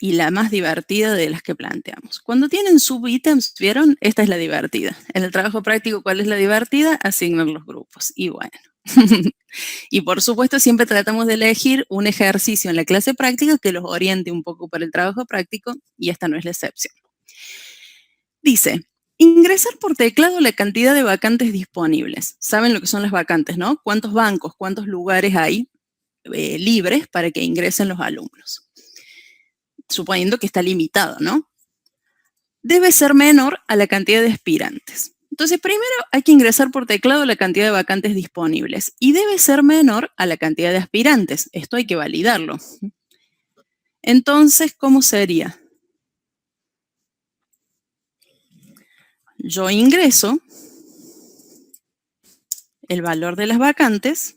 Y la más divertida de las que planteamos. Cuando tienen subítems, ¿vieron? Esta es la divertida. En el trabajo práctico, ¿cuál es la divertida? Asignar los grupos. Y bueno. Y por supuesto, siempre tratamos de elegir un ejercicio en la clase práctica que los oriente un poco para el trabajo práctico, y esta no es la excepción. Dice, ingresar por teclado la cantidad de vacantes disponibles. ¿Saben lo que son las vacantes, no? ¿Cuántos bancos, cuántos lugares hay libres para que ingresen los alumnos? Suponiendo que está limitado, ¿no? Debe ser menor a la cantidad de aspirantes. Entonces, primero hay que ingresar por teclado la cantidad de vacantes disponibles y debe ser menor a la cantidad de aspirantes. Esto hay que validarlo. Entonces, ¿cómo sería? Yo ingreso el valor de las vacantes.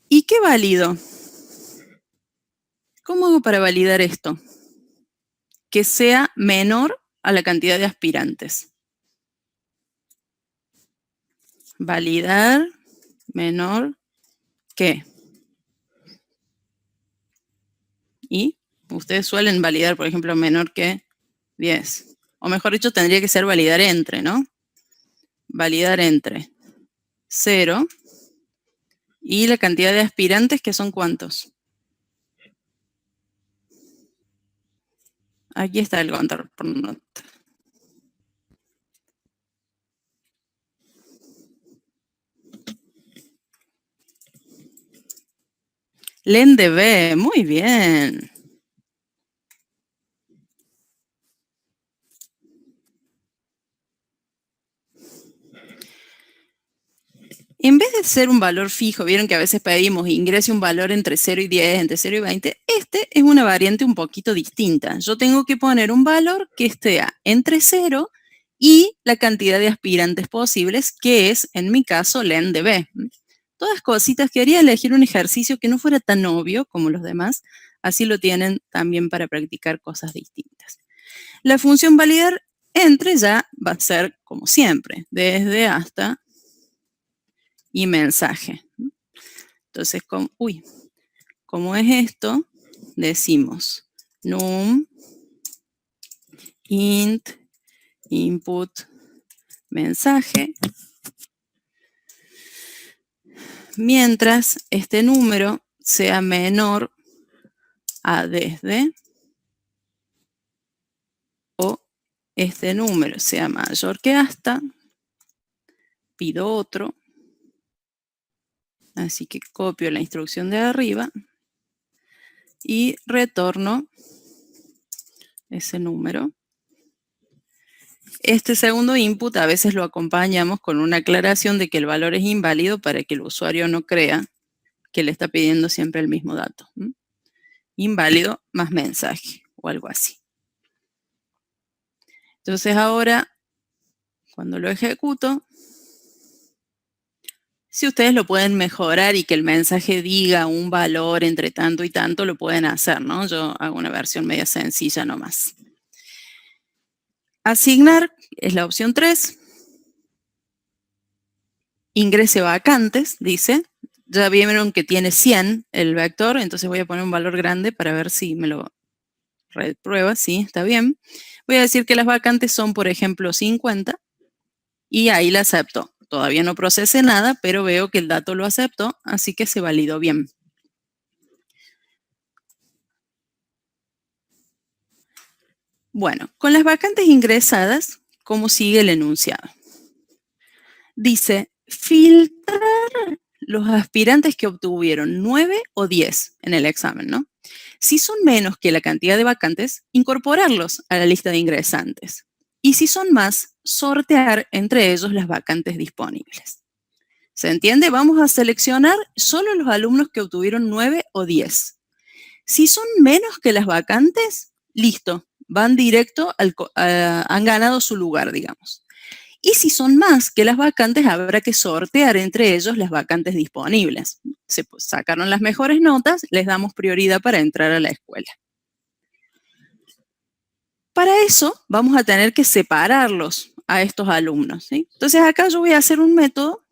¿Y qué valido? ¿Cómo hago para validar esto? Que sea menor a la cantidad de aspirantes. Validar menor que. Y ustedes suelen validar, por ejemplo, menor que 10. O mejor dicho, tendría que ser validar entre, ¿no? Validar entre 0 y la cantidad de aspirantes, que son ¿cuántos? Aquí está el contador por nota. Len de B, muy bien. En vez de ser un valor fijo, vieron que a veces pedimos ingrese un valor entre 0 y 10, entre 0 y 20. Este es una variante un poquito distinta. Yo tengo que poner un valor que esté entre 0 y la cantidad de aspirantes posibles, que es, en mi caso, len de B. Todas cositas, quería elegir un ejercicio que no fuera tan obvio como los demás, así lo tienen también para practicar cosas distintas. La función validar entre ya va a ser como siempre, desde hasta y mensaje. Entonces, como es esto, decimos num int input mensaje, mientras este número sea menor a desde o este número sea mayor que hasta, pido otro. Así que copio la instrucción de arriba y retorno ese número. Este segundo input a veces lo acompañamos con una aclaración de que el valor es inválido para que el usuario no crea que le está pidiendo siempre el mismo dato. Inválido más mensaje o algo así. Entonces ahora, cuando lo ejecuto, si ustedes lo pueden mejorar y que el mensaje diga un valor entre tanto y tanto, lo pueden hacer, ¿no? Yo hago una versión media sencilla nomás. Asignar es la opción 3. Ingrese vacantes, dice. Ya vieron que tiene 100 el vector, entonces voy a poner un valor grande para ver si me lo reprueba. Sí, está bien. Voy a decir que las vacantes son, por ejemplo, 50 y ahí la acepto. Todavía no procesé nada, pero veo que el dato lo aceptó, así que se validó bien. Bueno, con las vacantes ingresadas, ¿cómo sigue el enunciado? Dice, filtrar los aspirantes que obtuvieron 9 o 10 en el examen, ¿no? Si son menos que la cantidad de vacantes, incorporarlos a la lista de ingresantes. Y si son más, sortear entre ellos las vacantes disponibles. ¿Se entiende? Vamos a seleccionar solo los alumnos que obtuvieron 9 o 10. Si son menos que las vacantes, listo, van directo, han ganado su lugar, digamos. Y si son más que las vacantes, habrá que sortear entre ellos las vacantes disponibles. Se sacaron las mejores notas, les damos prioridad para entrar a la escuela. Para eso vamos a tener que separarlos a estos alumnos, ¿sí? Entonces acá yo voy a hacer un método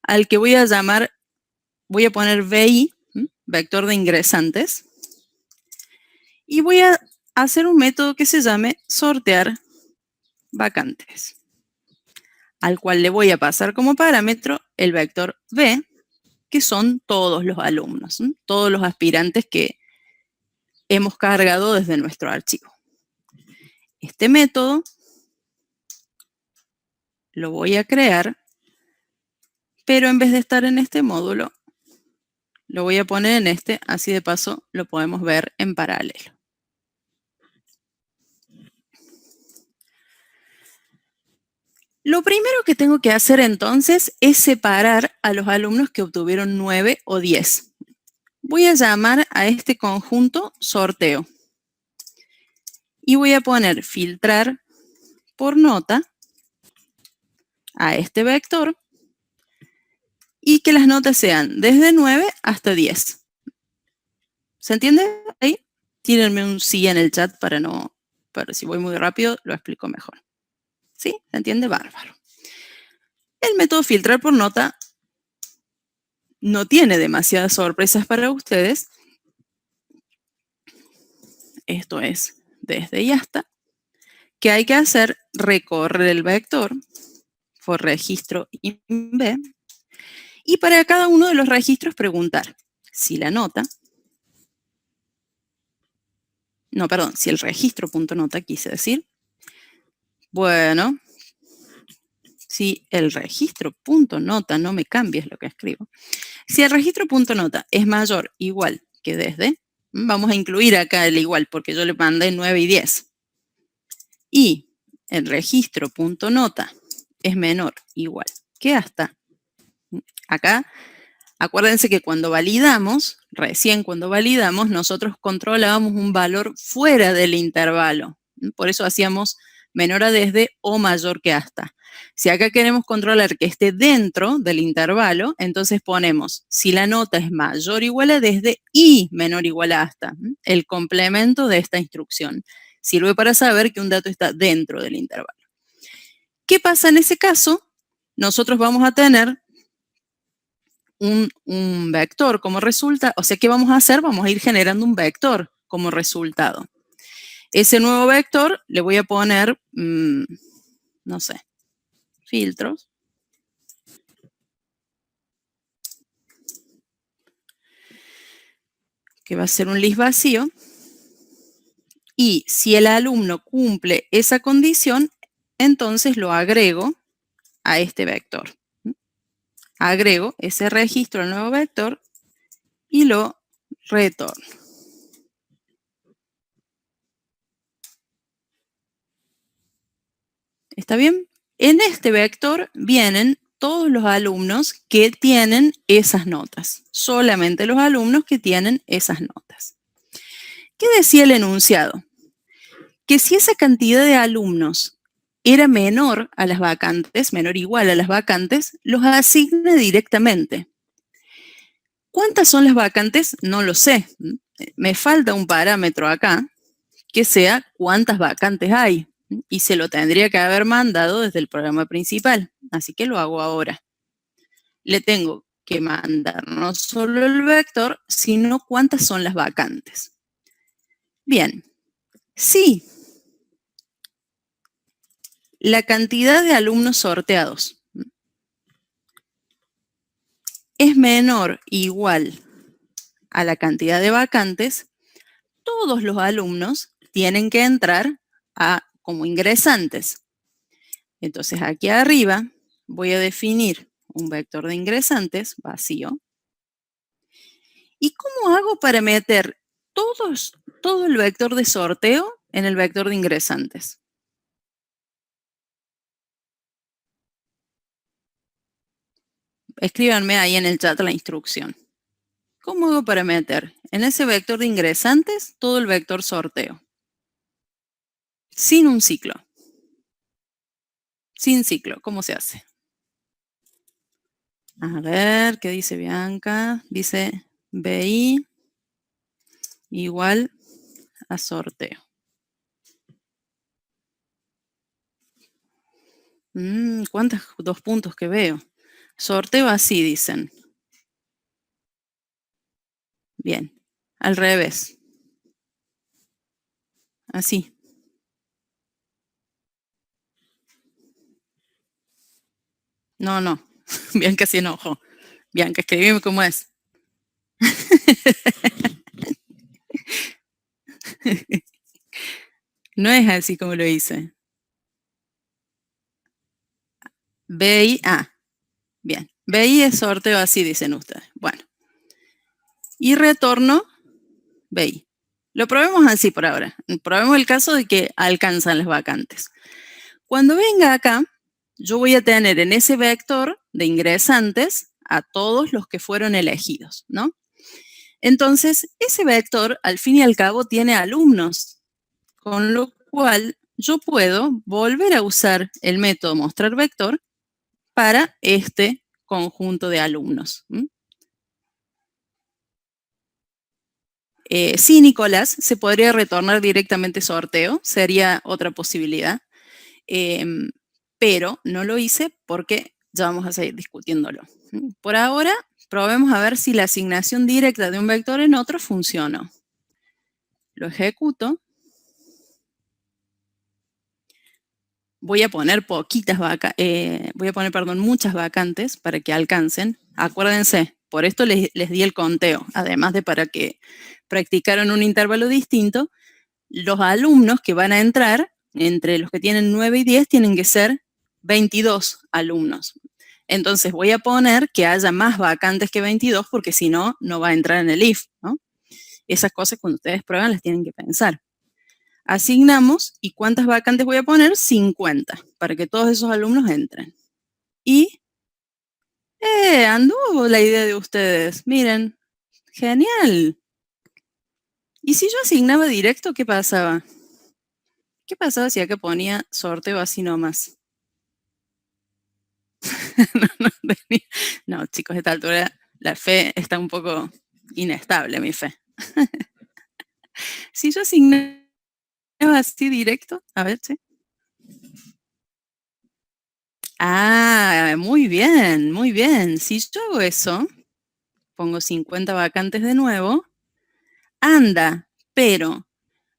al que voy a llamar, voy a poner VI, vector de ingresantes, y voy a hacer un método que se llame sortear vacantes, al cual le voy a pasar como parámetro el vector V, que son todos los alumnos, ¿sí? Todos los aspirantes que hemos cargado desde nuestro archivo. Este método lo voy a crear, pero en vez de estar en este módulo, lo voy a poner en este, así de paso lo podemos ver en paralelo. Lo primero que tengo que hacer entonces es separar a los alumnos que obtuvieron 9 o 10. Voy a llamar a este conjunto sorteo. Y voy a poner filtrar por nota a este vector y que las notas sean desde 9 hasta 10. ¿Se entiende ahí? Tírenme un sí en el chat pero si voy muy rápido lo explico mejor. ¿Sí? ¿Se entiende? Bárbaro. El método filtrar por nota no tiene demasiadas sorpresas para ustedes. Esto es desde y hasta. ¿Qué hay que hacer? Recorrer el vector por registro INB y para cada uno de los registros preguntar si la nota, no, perdón, si el registro.nota quise decir, bueno, si el registro.nota, no me cambies lo que escribo, si el registro.nota es mayor o igual que desde, vamos a incluir acá el igual porque yo le mandé 9 y 10. Y el registro.nota es menor o igual que hasta. Acá, acuérdense que cuando validamos, recién cuando validamos, nosotros controlábamos un valor fuera del intervalo. Por eso hacíamos menor a desde o mayor que hasta. Si acá queremos controlar que esté dentro del intervalo, entonces ponemos si la nota es mayor o igual a desde y menor o igual a hasta. El complemento de esta instrucción sirve para saber que un dato está dentro del intervalo. ¿Qué pasa en ese caso? Nosotros vamos a tener un vector como resultado. O sea, ¿qué vamos a hacer? Vamos a ir generando un vector como resultado. Ese nuevo vector le voy a poner, no sé, filtros. Que va a ser un list vacío. Y si el alumno cumple esa condición, entonces lo agrego a este vector. Agrego ese registro al nuevo vector y lo retorno. ¿Está bien? En este vector vienen todos los alumnos que tienen esas notas. Solamente los alumnos que tienen esas notas. ¿Qué decía el enunciado? Que si esa cantidad de alumnos era menor a las vacantes, menor o igual a las vacantes, los asigne directamente. ¿Cuántas son las vacantes? No lo sé. Me falta un parámetro acá que sea cuántas vacantes hay. Y se lo tendría que haber mandado desde el programa principal. Así que lo hago ahora. Le tengo que mandar no solo el vector, sino cuántas son las vacantes. Bien. Sí. La cantidad de alumnos sorteados es menor o igual a la cantidad de vacantes, todos los alumnos tienen que entrar como ingresantes. Entonces aquí arriba voy a definir un vector de ingresantes vacío. ¿Y cómo hago para meter todo el vector de sorteo en el vector de ingresantes? Escríbanme ahí en el chat la instrucción. ¿Cómo hago para meter en ese vector de ingresantes todo el vector sorteo? Sin un ciclo. Sin ciclo, ¿cómo se hace? A ver, ¿qué dice Bianca? Dice BI igual a sorteo. ¿Cuántos 2 puntos que veo? Sorteo así, dicen. Bien, al revés. Así. No. Bianca se enojó. Bianca, escribime cómo es. No es así como lo hice. BI, bien. BI es sorteo así, dicen ustedes. Bueno. Y retorno BI. Lo probemos así por ahora. Probemos el caso de que alcanzan las vacantes. Cuando venga acá, yo voy a tener en ese vector de ingresantes a todos los que fueron elegidos, ¿no? Entonces, ese vector, al fin y al cabo, tiene alumnos, con lo cual yo puedo volver a usar el método mostrar vector para este conjunto de alumnos. Sí, Nicolás, se podría retornar directamente sorteo, sería otra posibilidad, pero no lo hice porque ya vamos a seguir discutiéndolo. Por ahora, probemos a ver si la asignación directa de un vector en otro funcionó. Lo ejecuto. Voy a poner muchas vacantes para que alcancen. Acuérdense, por esto les di el conteo, además de para que practicaran un intervalo distinto, los alumnos que van a entrar, entre los que tienen 9 y 10, tienen que ser 22 alumnos. Entonces voy a poner que haya más vacantes que 22 porque si no, no va a entrar en el if, ¿no? Esas cosas cuando ustedes prueban las tienen que pensar. Asignamos, ¿y cuántas vacantes voy a poner? 50, para que todos esos alumnos entren. Y, anduvo la idea de ustedes, miren, genial. ¿Y si yo asignaba directo, qué pasaba? ¿Qué pasaba si acá ponía sorteo así nomás? No, chicos, a esta altura la fe está un poco inestable, mi fe. Si yo asignaba así directo, a ver, ¿sí? Ah, muy bien, muy bien. Si yo hago eso, pongo 50 vacantes de nuevo, anda, pero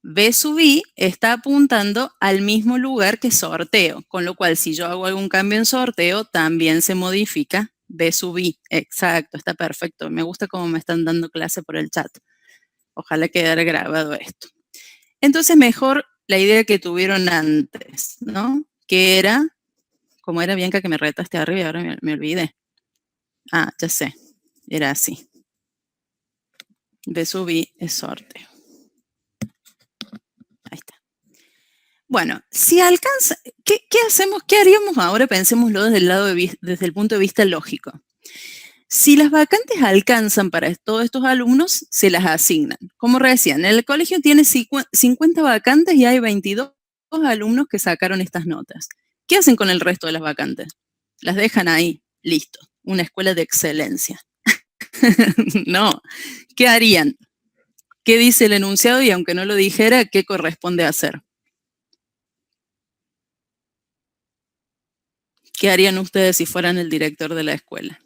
B sub I está apuntando al mismo lugar que sorteo, con lo cual si yo hago algún cambio en sorteo, también se modifica B sub I. Exacto, está perfecto. Me gusta cómo me están dando clase por el chat. Ojalá quedara grabado esto. Entonces, mejor la idea que tuvieron antes, ¿no? Que era, como era Bianca que me retaste arriba y ahora me olvidé. Ah, ya sé, era así. B sub I es sorteo. Ahí está. Bueno, si alcanza, ¿qué hacemos? ¿Qué haríamos ahora? Pensémoslo desde el punto de vista lógico. Si las vacantes alcanzan para todos estos alumnos, se las asignan. Como recién, el colegio tiene 50 vacantes y hay 22 alumnos que sacaron estas notas. ¿Qué hacen con el resto de las vacantes? Las dejan ahí, listo. Una escuela de excelencia. No, ¿qué harían? ¿Qué dice el enunciado? Y aunque no lo dijera, ¿qué corresponde hacer? ¿Qué harían ustedes si fueran el director de la escuela?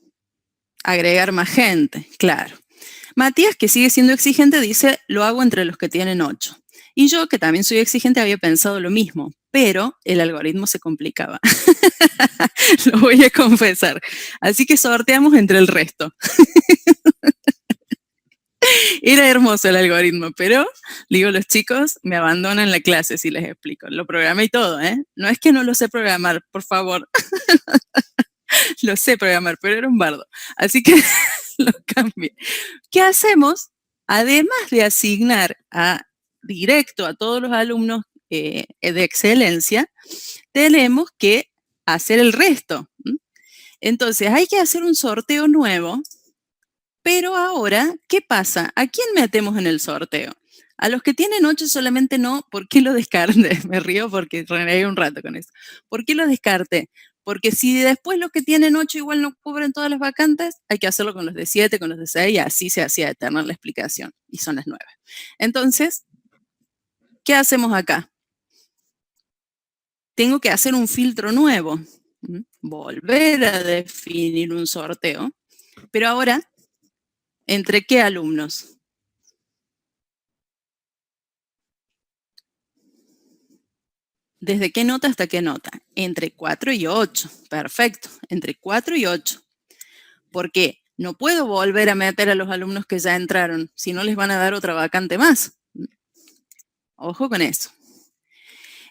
Agregar más gente, claro. Matías, que sigue siendo exigente, dice, lo hago entre los que tienen 8. Y yo, que también soy exigente, había pensado lo mismo, pero el algoritmo se complicaba. Lo voy a confesar. Así que sorteamos entre el resto. Era hermoso el algoritmo, pero, digo, los chicos me abandonan la clase si les explico. Lo programé y todo, ¿eh? No es que no lo sé programar, por favor. Lo sé programar, pero era un bardo. Así que lo cambié. ¿Qué hacemos? Además de asignar directo a todos los alumnos de excelencia, tenemos que hacer el resto. Entonces, hay que hacer un sorteo nuevo, pero ahora, ¿qué pasa? ¿A quién metemos en el sorteo? A los que tienen 8 solamente no, ¿por qué lo descarté? Me río porque renegué un rato con eso. ¿Por qué lo descarté? Porque si después los que tienen 8 igual no cubren todas las vacantes, hay que hacerlo con los de 7, con los de 6, y así se hacía eterna la explicación, y son las 9. Entonces, ¿qué hacemos acá? Tengo que hacer un filtro nuevo, volver a definir un sorteo, pero ahora, ¿entre qué alumnos? ¿Desde qué nota hasta qué nota? Entre 4 y 8. Perfecto. Entre 4 y 8. ¿Por qué? No puedo volver a meter a los alumnos que ya entraron, si no les van a dar otra vacante más. Ojo con eso.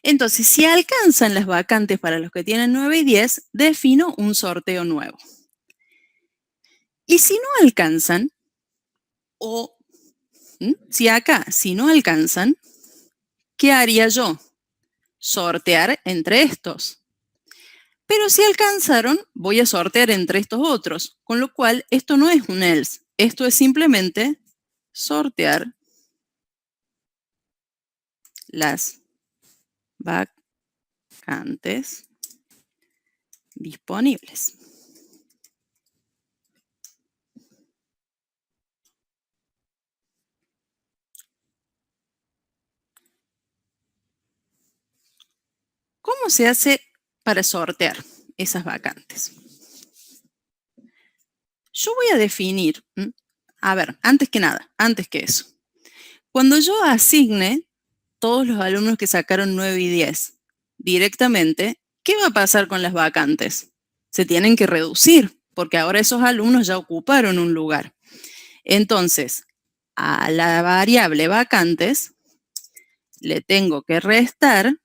Entonces, si alcanzan las vacantes para los que tienen 9 y 10, defino un sorteo nuevo. Y si no alcanzan, o si no alcanzan, ¿qué haría yo? Sortear entre estos. Pero si alcanzaron, voy a sortear entre estos otros, con lo cual esto no es un else, esto es simplemente sortear las vacantes disponibles. ¿Cómo se hace para sortear esas vacantes? Yo voy a definir, a ver, antes que eso, cuando yo asigne todos los alumnos que sacaron 9 y 10 directamente, ¿qué va a pasar con las vacantes? Se tienen que reducir, porque ahora esos alumnos ya ocuparon un lugar. Entonces, a la variable vacantes le tengo que restar,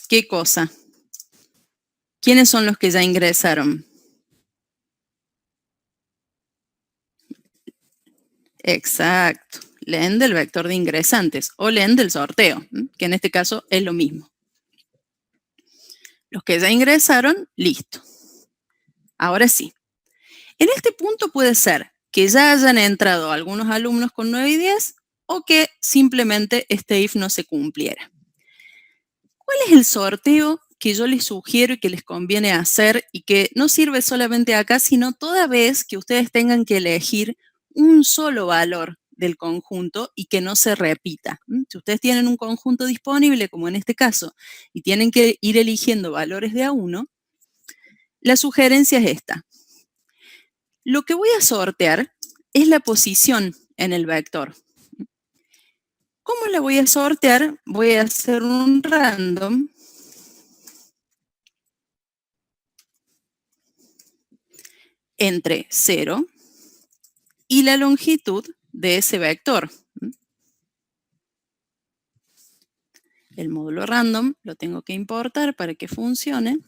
¿qué cosa? ¿Quiénes son los que ya ingresaron? Exacto, len del vector de ingresantes o len del sorteo, que en este caso es lo mismo. Los que ya ingresaron, listo. Ahora sí. En este punto puede ser que ya hayan entrado algunos alumnos con 9 y 10 o que simplemente este if no se cumpliera. ¿Cuál es el sorteo que yo les sugiero y que les conviene hacer y que no sirve solamente acá, sino toda vez que ustedes tengan que elegir un solo valor del conjunto y que no se repita? Si ustedes tienen un conjunto disponible, como en este caso, y tienen que ir eligiendo valores de a uno, la sugerencia es esta. Lo que voy a sortear es la posición en el vector. ¿Cómo la voy a sortear? Voy a hacer un random entre 0 y la longitud de ese vector. El módulo random lo tengo que importar para que funcione.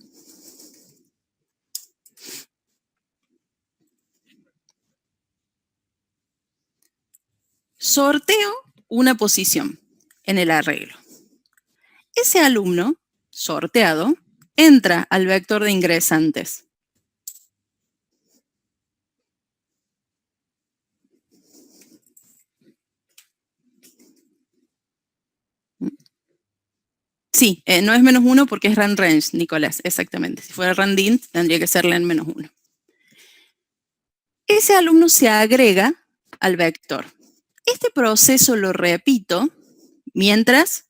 Sorteo una posición en el arreglo. Ese alumno sorteado entra al vector de ingresantes. Sí, no es -1 porque es rand range, Nicolás, exactamente. Si fuera rand int, tendría que ser len -1. Ese alumno se agrega al vector. Este proceso lo repito mientras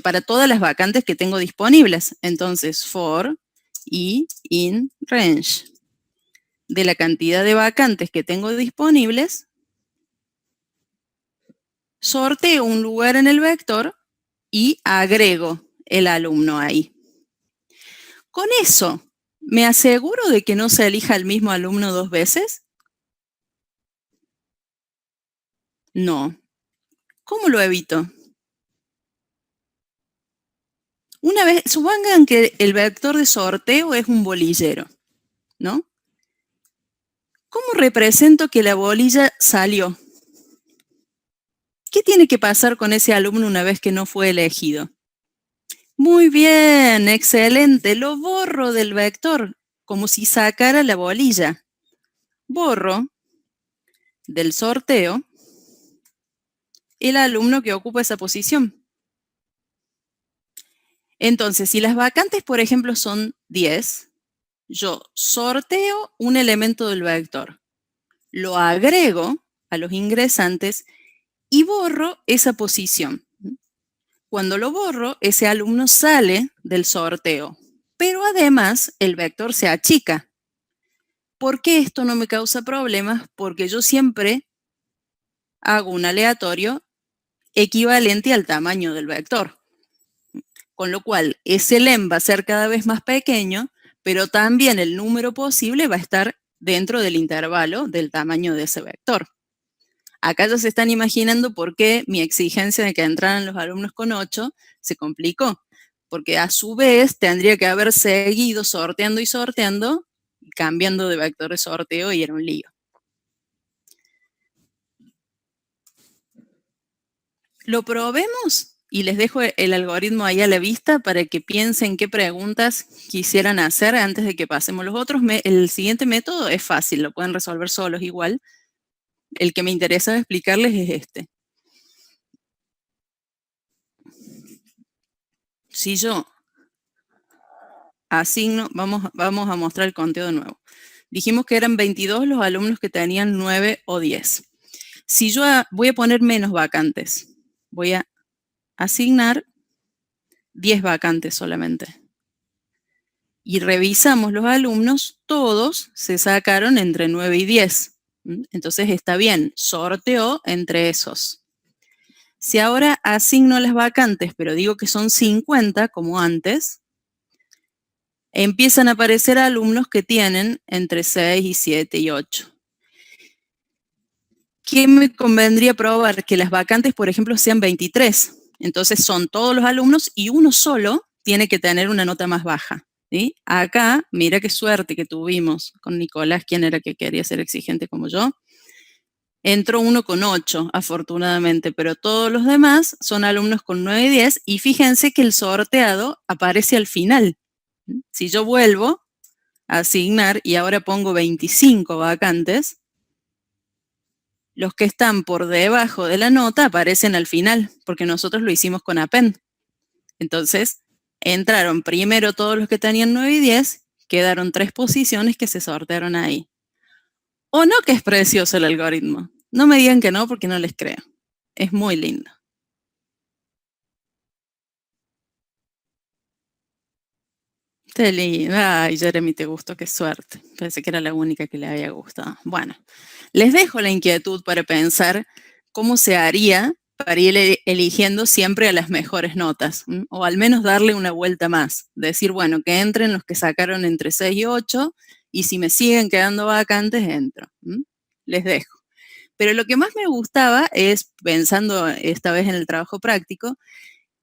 para todas las vacantes que tengo disponibles. Entonces, for i in range de la cantidad de vacantes que tengo disponibles, sorteo un lugar en el vector y agrego el alumno ahí. Con eso, ¿me aseguro de que no se elija el mismo alumno 2 veces? No. ¿Cómo lo evito? Una vez, supongan que el vector de sorteo es un bolillero, ¿no? ¿Cómo represento que la bolilla salió? ¿Qué tiene que pasar con ese alumno una vez que no fue elegido? Muy bien, excelente. Lo borro del vector, como si sacara la bolilla. Borro del sorteo el alumno que ocupa esa posición. Entonces, si las vacantes, por ejemplo, son 10, yo sorteo un elemento del vector, lo agrego a los ingresantes y borro esa posición. Cuando lo borro, ese alumno sale del sorteo, pero además el vector se achica. ¿Por qué esto no me causa problemas? Porque yo siempre hago un aleatorio equivalente al tamaño del vector. Con lo cual, ese len va a ser cada vez más pequeño, pero también el número posible va a estar dentro del intervalo del tamaño de ese vector. Acá ya se están imaginando por qué mi exigencia de que entraran los alumnos con 8 se complicó, porque a su vez tendría que haber seguido sorteando y sorteando, cambiando de vector de sorteo y era un lío. Lo probemos y les dejo el algoritmo ahí a la vista para que piensen qué preguntas quisieran hacer antes de que pasemos los otros. El siguiente método es fácil, lo pueden resolver solos igual. El que me interesa explicarles es este. Si yo asigno, vamos a mostrar el conteo de nuevo. Dijimos que eran 22 los alumnos que tenían 9 o 10. Si yo voy a poner menos vacantes, voy a asignar 10 vacantes solamente. Y revisamos los alumnos, todos se sacaron entre 9 y 10. Entonces está bien, sorteo entre esos. Si ahora asigno las vacantes, pero digo que son 50, como antes, empiezan a aparecer alumnos que tienen entre 6 y 7 y 8. ¿Qué me convendría probar? Que las vacantes, por ejemplo, sean 23. Entonces son todos los alumnos y uno solo tiene que tener una nota más baja. ¿Sí? Acá, mira qué suerte que tuvimos con Nicolás, quien era que quería ser exigente como yo. Entró uno con 8, afortunadamente, pero todos los demás son alumnos con 9 y 10, y fíjense que el sorteado aparece al final. Si yo vuelvo a asignar y ahora pongo 25 vacantes, los que están por debajo de la nota aparecen al final, porque nosotros lo hicimos con append. Entonces, entraron primero todos los que tenían 9 y 10, quedaron 3 posiciones que se sortearon ahí. ¿O no que es precioso el algoritmo? No me digan que no, porque no les creo. Es muy lindo. Qué lindo. Ay, Jeremy, te gustó, qué suerte. Pensé que era la única que le había gustado. Bueno, les dejo la inquietud para pensar cómo se haría para ir eligiendo siempre a las mejores notas, o al menos darle una vuelta más. Decir, bueno, que entren los que sacaron entre 6 y 8, y si me siguen quedando vacantes, entro. Les dejo. Pero lo que más me gustaba es, pensando esta vez en el trabajo práctico,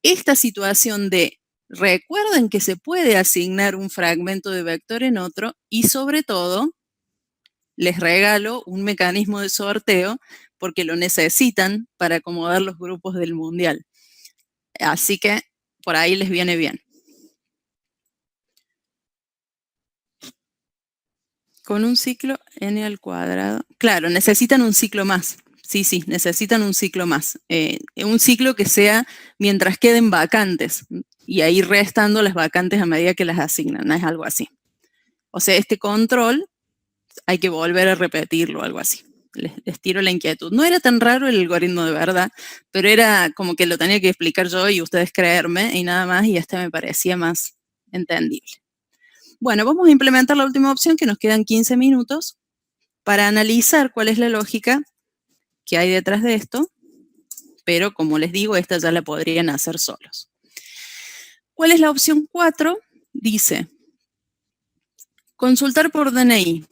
esta situación de recuerden que se puede asignar un fragmento de vector en otro, y sobre todo les regalo un mecanismo de sorteo porque lo necesitan para acomodar los grupos del mundial. Así que por ahí les viene bien. Con un ciclo n al cuadrado. Claro, necesitan un ciclo más. Sí, necesitan un ciclo más. Un ciclo que sea mientras queden vacantes, y ahí restando las vacantes a medida que las asignan. Es algo así. O sea, este control hay que volver a repetirlo, algo así. Les tiro la inquietud. No era tan raro el algoritmo de verdad, pero era como que lo tenía que explicar yo y ustedes creerme y nada más, y este me parecía más entendible. Bueno, vamos a implementar la última opción, que nos quedan 15 minutos, para analizar cuál es la lógica que hay detrás de esto, pero como les digo, esta ya la podrían hacer solos. ¿Cuál es la opción 4? Dice, consultar por DNI.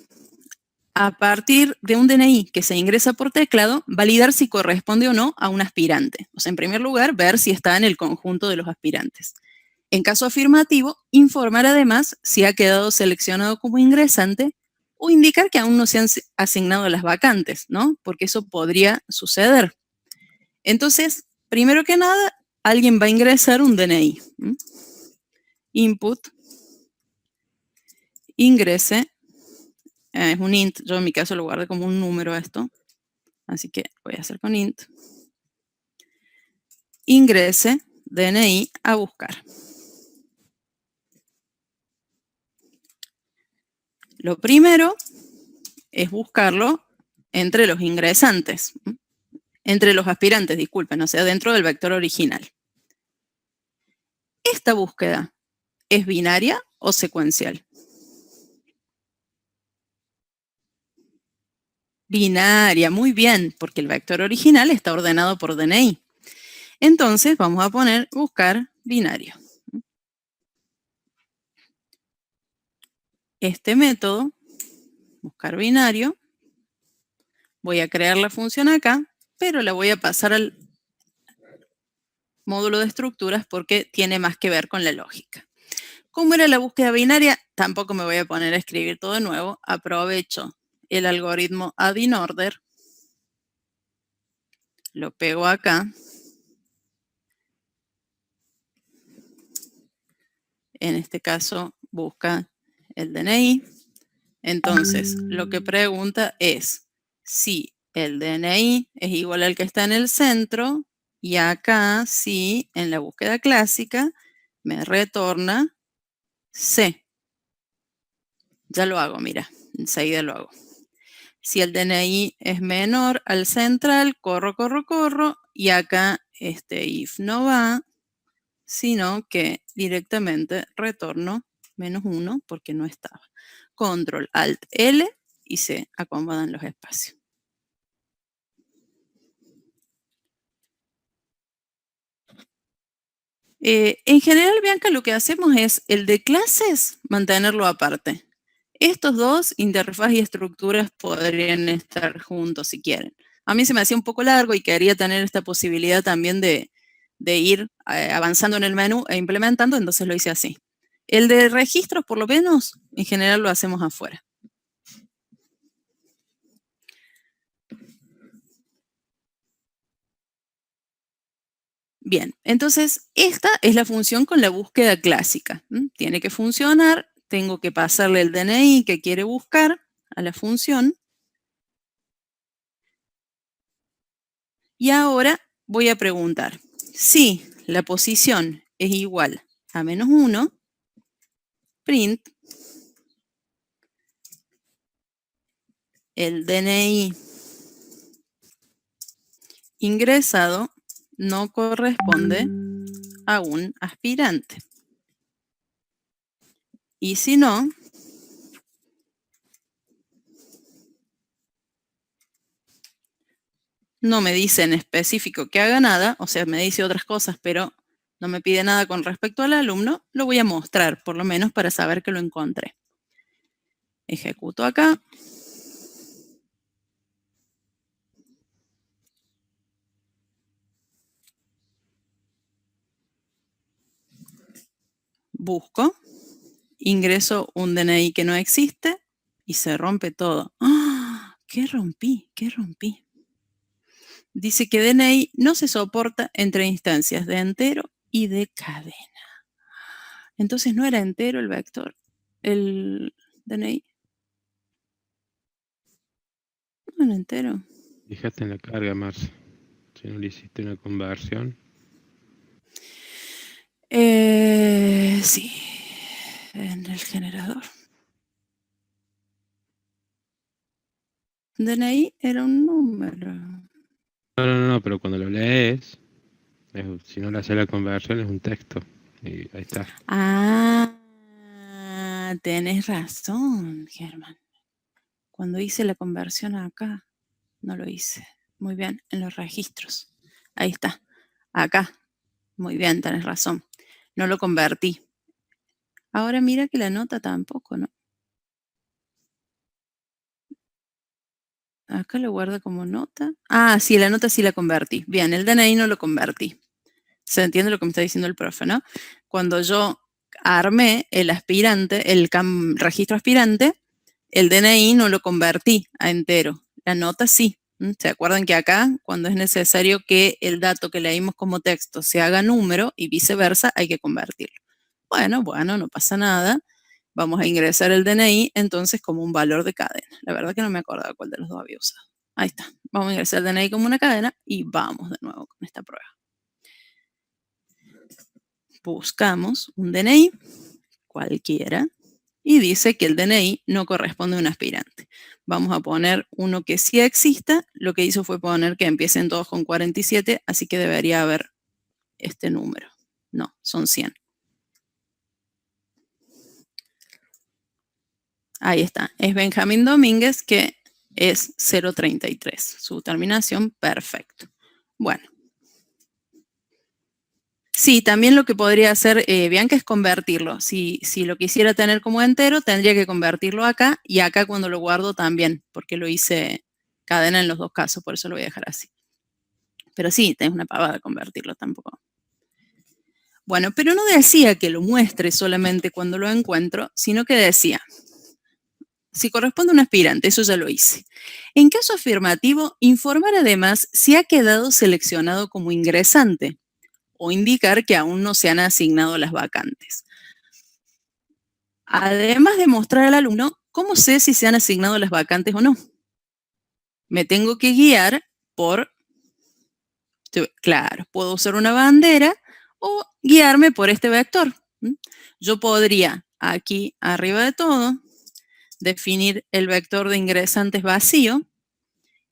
A partir de un DNI que se ingresa por teclado, validar si corresponde o no a un aspirante. O sea, en primer lugar, ver si está en el conjunto de los aspirantes. En caso afirmativo, informar además si ha quedado seleccionado como ingresante, o indicar que aún no se han asignado las vacantes, ¿no? Porque eso podría suceder. Entonces, primero que nada, alguien va a ingresar un DNI. Input, ingrese. Es un int, yo en mi caso lo guardé como un número esto, así que voy a hacer con int. Ingrese DNI a buscar. Lo primero es buscarlo entre los ingresantes, entre los aspirantes, disculpen, o sea, dentro del vector original. ¿Esta búsqueda es binaria o secuencial? Binaria, muy bien, porque el vector original está ordenado por DNI. Entonces vamos a poner buscar binario. Este método, buscar binario, voy a crear la función acá, pero la voy a pasar al módulo de estructuras porque tiene más que ver con la lógica. ¿Cómo era la búsqueda binaria? Tampoco me voy a poner a escribir todo de nuevo. Aprovecho el algoritmo add in order, lo pego acá. En este caso busca el DNI. Entonces, lo que pregunta es si el DNI es igual al que está en el centro, y acá, sí, en la búsqueda clásica, me retorna C. Ya lo hago, mira, enseguida lo hago. Si el DNI es menor al central, corro, y acá este if no va, sino que directamente retorno -1 porque no estaba. Control Alt L y se acomodan los espacios. En general, Bianca, lo que hacemos es el de clases, mantenerlo aparte. Estos dos, interfaz y estructuras, podrían estar juntos si quieren. A mí se me hacía un poco largo y quería tener esta posibilidad también de ir avanzando en el menú e implementando, entonces lo hice así. El de registros, por lo menos, en general lo hacemos afuera. Bien, entonces esta es la función con la búsqueda clásica. Tiene que funcionar, tengo que pasarle el DNI que quiere buscar a la función. Y ahora voy a preguntar, si la posición es igual a -1, print el DNI ingresado no corresponde a un aspirante. Y si no, no me dice en específico que haga nada, o sea, me dice otras cosas, pero no me pide nada con respecto al alumno, lo voy a mostrar, por lo menos para saber que lo encontré. Ejecuto acá. Busco. Ingreso un DNI que no existe y se rompe todo. ¡Ah! ¿Qué rompí? ¿Qué rompí? Dice que DNI no se soporta entre instancias de entero y de cadena. Entonces no era entero el vector, el DNI. No era entero. Fíjate en la carga, Marce. Si no le hiciste una conversión. Sí, en el generador. DNI era un número. No, pero cuando lo lees, si no le haces la conversión es un texto. Y ahí está. Ah, tenés razón, Germán. Cuando hice la conversión acá, no lo hice. Muy bien, en los registros. Ahí está. Acá. Muy bien, tenés razón. No lo convertí. Ahora mira que la nota tampoco, ¿no? Acá lo guardo como nota. Ah, sí, la nota sí la convertí. Bien, el DNI no lo convertí. ¿Se entiende lo que me está diciendo el profe, no? Cuando yo armé el aspirante, el registro aspirante, el DNI no lo convertí a entero. La nota sí. ¿Se acuerdan que acá, cuando es necesario que el dato que leímos como texto se haga número y viceversa, hay que convertirlo? Bueno, no pasa nada. Vamos a ingresar el DNI entonces como un valor de cadena. La verdad que no me acordaba cuál de los dos había usado. Ahí está. Vamos a ingresar el DNI como una cadena y vamos de nuevo con esta prueba. Buscamos un DNI, cualquiera, y dice que el DNI no corresponde a un aspirante. Vamos a poner uno que sí exista. Lo que hizo fue poner que empiecen todos con 47, así que debería haber este número. No, son 100. Ahí está. Es Benjamín Domínguez, que es 033. Su terminación, perfecto. Bueno. Sí, también lo que podría hacer Bianca es convertirlo. Si lo quisiera tener como entero, tendría que convertirlo acá, y acá cuando lo guardo también, porque lo hice cadena en los dos casos, por eso lo voy a dejar así. Pero sí, tenés una pavada convertirlo tampoco. Bueno, pero no decía que lo muestre solamente cuando lo encuentro, sino que decía, si corresponde a un aspirante, eso ya lo hice. En caso afirmativo, informar además si ha quedado seleccionado como ingresante, o indicar que aún no se han asignado las vacantes. Además de mostrar al alumno cómo sé si se han asignado las vacantes o no. Me tengo que guiar por, claro, puedo usar una bandera o guiarme por este vector. Yo podría, aquí arriba de todo, definir el vector de ingresantes vacío,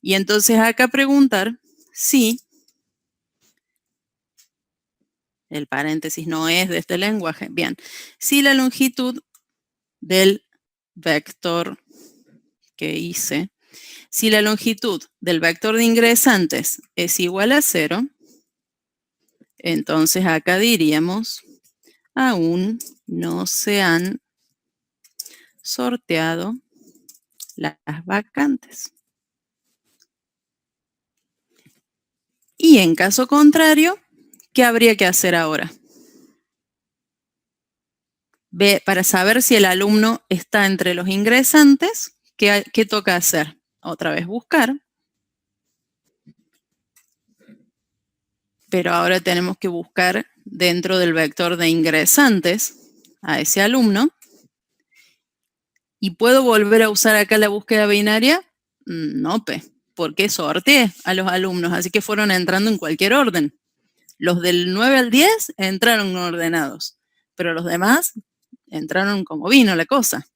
y entonces acá preguntar si el paréntesis no es de este lenguaje. Bien, si la longitud del vector que hice, si la longitud del vector de ingresantes es igual a 0, entonces acá diríamos, aún no se han sorteado las vacantes. Y en caso contrario, ¿qué habría que hacer ahora? Para saber si el alumno está entre los ingresantes, ¿qué toca hacer? Otra vez buscar. Pero ahora tenemos que buscar dentro del vector de ingresantes a ese alumno. ¿Y puedo volver a usar acá la búsqueda binaria? No, porque sorteé a los alumnos, así que fueron entrando en cualquier orden. Los del 9 al 10 entraron ordenados, pero los demás entraron como vino la cosa.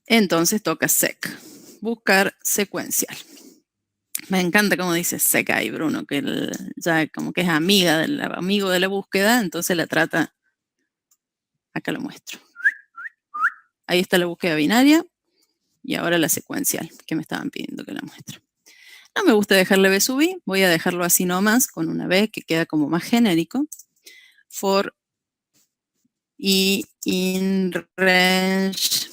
Entonces toca sec, buscar secuencial. Me encanta cómo dice sec ahí, Bruno, que ya como que es amigo de la búsqueda, entonces la trata. Acá lo muestro. Ahí está la búsqueda binaria y ahora la secuencial, que me estaban pidiendo que la muestre. No me gusta dejarle B sub I, voy a dejarlo así nomás, con una B que queda como más genérico. For I in range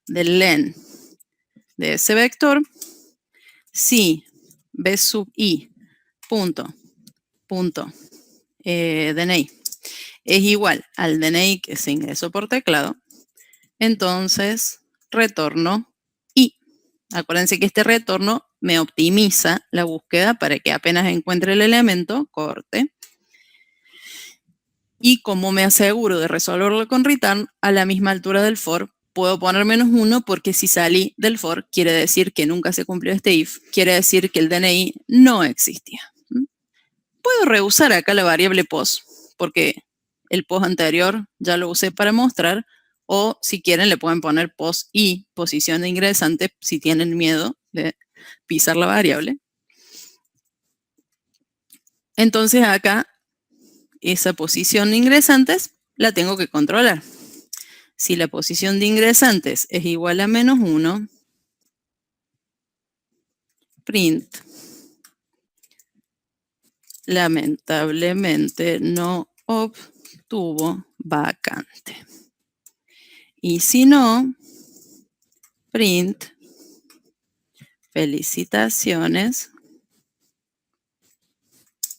del len de ese vector, si B sub I punto DNI es igual al DNI que se ingresó por teclado, entonces retorno I. Acuérdense que este retorno me optimiza la búsqueda para que apenas encuentre el elemento, corte. Y como me aseguro de resolverlo con return a la misma altura del for, puedo poner -1 porque si salí del for quiere decir que nunca se cumplió este if, quiere decir que el DNI no existía. Puedo reusar acá la variable pos, porque el pos anterior ya lo usé para mostrar, o si quieren le pueden poner pos y posición de ingresante si tienen miedo de pisar la variable. Entonces acá esa posición de ingresantes la tengo que controlar. Si la posición de ingresantes es igual a -1, print, lamentablemente no obtuvo vacante. Y si no, print, felicitaciones,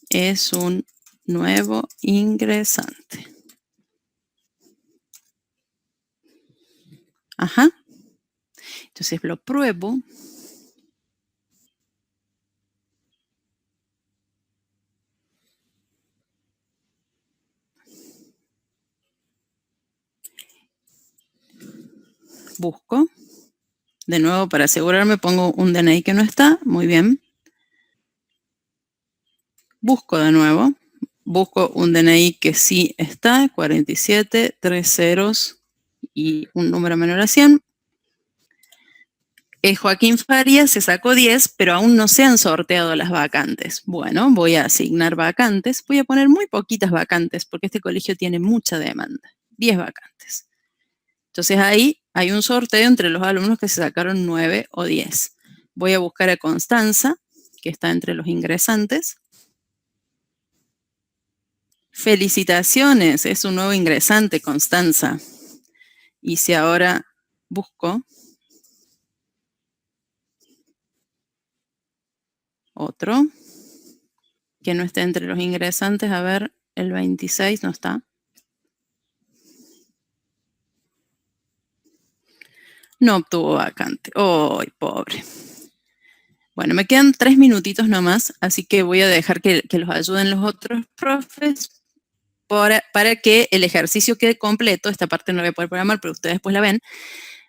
es un nuevo ingresante. Ajá. Entonces lo pruebo. Busco. De nuevo, para asegurarme, pongo un DNI que no está. Muy bien. Busco de nuevo. Busco un DNI que sí está. 47, 3 ceros y un número menor a 100. Joaquín Farías se sacó 10, pero aún no se han sorteado las vacantes. Bueno, voy a asignar vacantes. Voy a poner muy poquitas vacantes porque este colegio tiene mucha demanda. 10 vacantes. Entonces ahí hay un sorteo entre los alumnos que se sacaron 9 o 10. Voy a buscar a Constanza, que está entre los ingresantes. Felicitaciones, es un nuevo ingresante, Constanza. Y si ahora busco otro que no esté entre los ingresantes, a ver, el 26 no está. No obtuvo vacante. ¡Ay, pobre! Bueno, me quedan 3 minutitos nomás, así que voy a dejar que los ayuden los otros profes para que el ejercicio quede completo. Esta parte no la voy a poder programar, pero ustedes después la ven.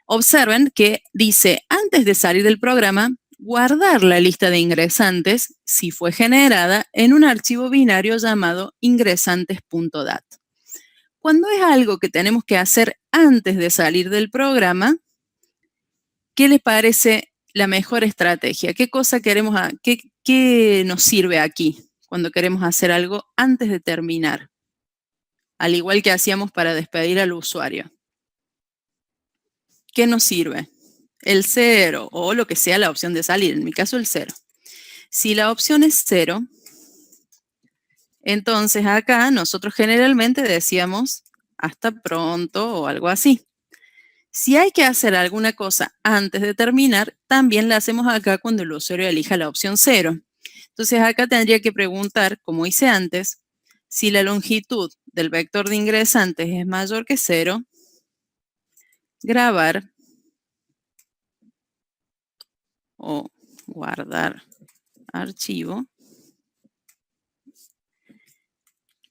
Observen que dice, antes de salir del programa, guardar la lista de ingresantes, si fue generada, en un archivo binario llamado ingresantes.dat. Cuando es algo que tenemos que hacer antes de salir del programa, ¿qué les parece la mejor estrategia? ¿Qué cosa queremos, qué nos sirve aquí cuando queremos hacer algo antes de terminar? Al igual que hacíamos para despedir al usuario. ¿Qué nos sirve? El 0 o lo que sea la opción de salir, en mi caso el 0. Si la opción es 0, entonces acá nosotros generalmente decíamos hasta pronto o algo así. Si hay que hacer alguna cosa antes de terminar, también la hacemos acá cuando el usuario elija la opción 0. Entonces acá tendría que preguntar, como hice antes, si la longitud del vector de ingresantes es mayor que 0, grabar o guardar archivo.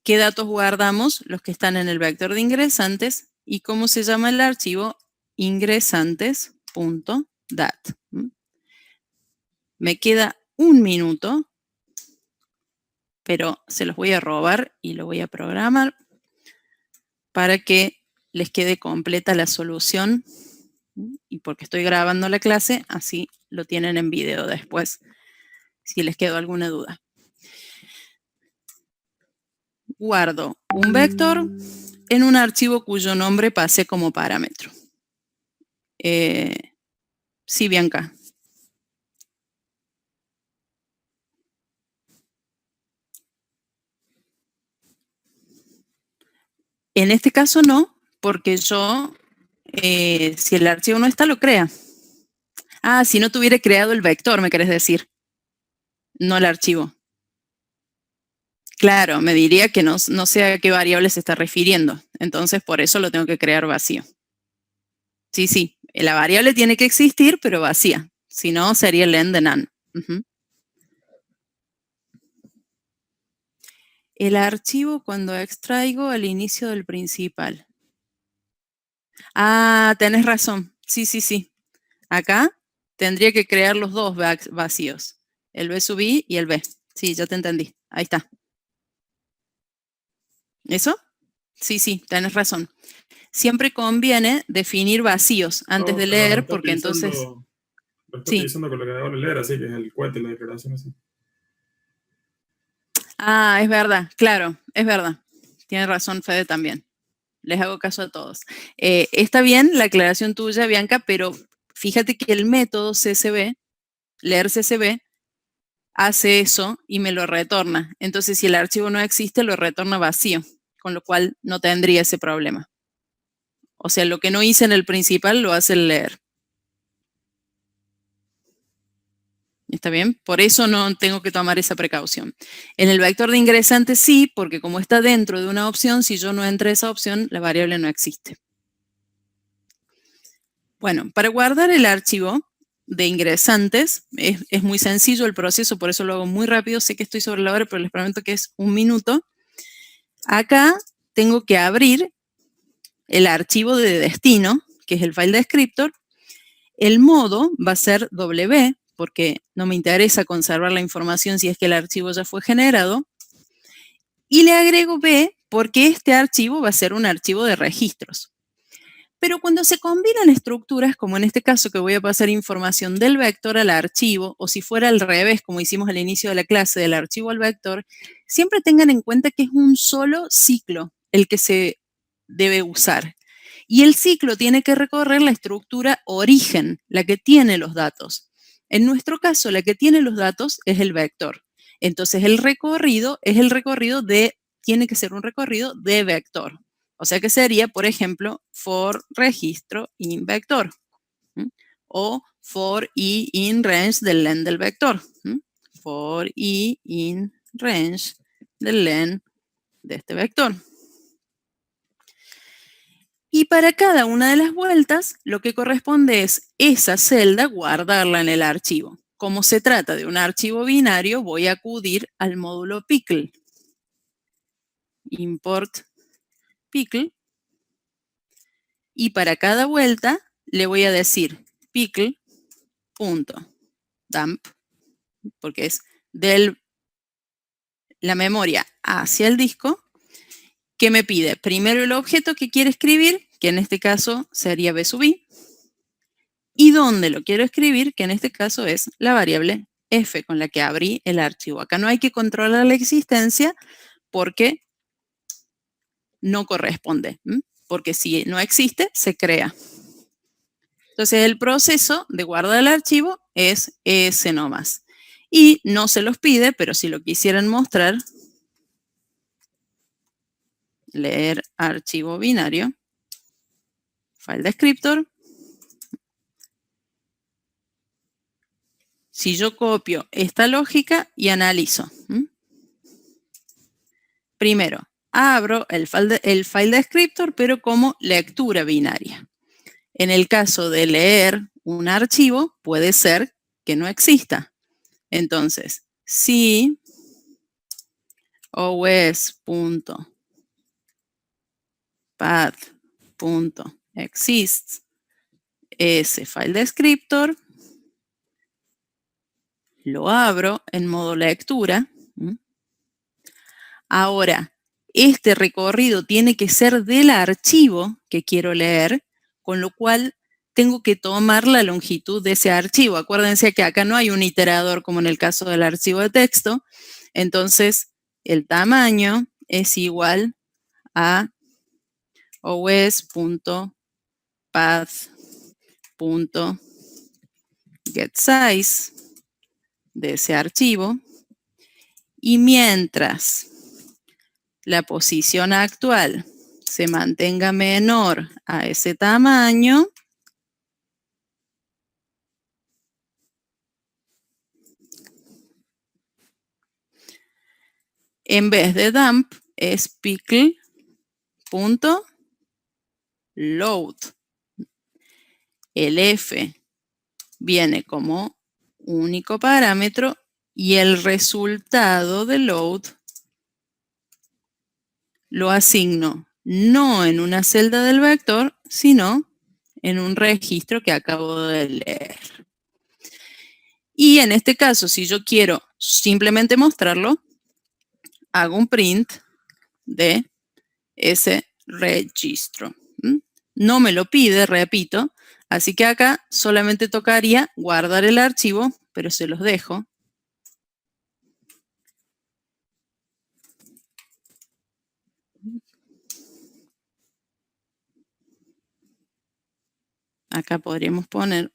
¿Qué datos guardamos? Los que están en el vector de ingresantes. ¿Y cómo se llama el archivo? Ingresantes.dat. Me queda un minuto, pero se los voy a robar y lo voy a programar para que les quede completa la solución. Y porque estoy grabando la clase, así lo tienen en video después, si les quedó alguna duda. Guardo un vector en un archivo cuyo nombre pase como parámetro. Sí, Bianca. En este caso no, porque yo, si el archivo no está, lo crea. Ah, si no tuviera creado el vector, me querés decir. No el archivo. Claro, me diría que no sé a qué variable se está refiriendo. Entonces, por eso lo tengo que crear vacío. Sí, sí. La variable tiene que existir, pero vacía. Si no, sería el end de none. El archivo cuando extraigo al inicio del principal. Ah, tenés razón. Sí, sí, sí. Acá tendría que crear los dos vacíos. El B sub I y el B. Sí, ya te entendí. Ahí está. ¿Eso? Sí, sí, tenés razón. Siempre conviene definir vacíos antes de leer, porque entonces... Lo estoy utilizando con lo que acabo de leer, así que es el cohete, la declaración así. Ah, es verdad, claro, es verdad. Tiene razón Fede también. Les hago caso a todos. Está bien la aclaración tuya, Bianca, pero fíjate que el método CSV, leer CSV, hace eso y me lo retorna. Entonces, si el archivo no existe, lo retorna vacío, con lo cual no tendría ese problema. O sea, lo que no hice en el principal lo hace el leer. ¿Está bien? Por eso no tengo que tomar esa precaución. En el vector de ingresantes sí, porque como está dentro de una opción, si yo no entro a esa opción, la variable no existe. Bueno, para guardar el archivo de ingresantes, es muy sencillo el proceso, por eso lo hago muy rápido. Sé que estoy sobre la hora, pero les prometo que es un minuto. Acá tengo que abrir el archivo de destino, que es el file descriptor. El modo va a ser W, porque no me interesa conservar la información si es que el archivo ya fue generado. Y le agrego B, porque este archivo va a ser un archivo de registros. Pero cuando se combinan estructuras, como en este caso que voy a pasar información del vector al archivo, o si fuera al revés, como hicimos al inicio de la clase, del archivo al vector, siempre tengan en cuenta que es un solo ciclo el que se debe usar. Y el ciclo tiene que recorrer la estructura origen, la que tiene los datos. En nuestro caso, la que tiene los datos es el vector. Entonces, el recorrido tiene que ser un recorrido de vector. O sea que sería, por ejemplo, for registro in vector. O for i in range del len del vector. For i in range del len de este vector. Y para cada una de las vueltas, lo que corresponde es esa celda guardarla en el archivo. Como se trata de un archivo binario, voy a acudir al módulo pickle. Import pickle. Y para cada vuelta le voy a decir pickle. dump, porque es de la memoria hacia el disco, que me pide primero el objeto que quiere escribir, que en este caso sería b sub i, y dónde lo quiero escribir, que en este caso es la variable f con la que abrí el archivo. Acá no hay que controlar la existencia porque no corresponde, porque si no existe, se crea. Entonces, el proceso de guardar el archivo es ese nomás. Y no se los pide, pero si lo quisieran mostrar, leer archivo binario, file descriptor. Si yo copio esta lógica y analizo. Primero, abro el file descriptor, pero como lectura binaria. En el caso de leer un archivo, puede ser que no exista. Entonces, si os.path.exists ese file descriptor, lo abro en modo lectura. Ahora, este recorrido tiene que ser del archivo que quiero leer, con lo cual tengo que tomar la longitud de ese archivo. Acuérdense que acá no hay un iterador como en el caso del archivo de texto. Entonces, el tamaño es igual a os.path.getSize de ese archivo. Y mientras la posición actual se mantenga menor a ese tamaño, en vez de dump es pickle.load. El f viene como único parámetro y el resultado de load lo asigno no en una celda del vector, sino en un registro que acabo de leer. Y en este caso, si yo quiero simplemente mostrarlo, hago un print de ese registro. No me lo pide, repito, así que acá solamente tocaría guardar el archivo, pero se los dejo. Acá podríamos poner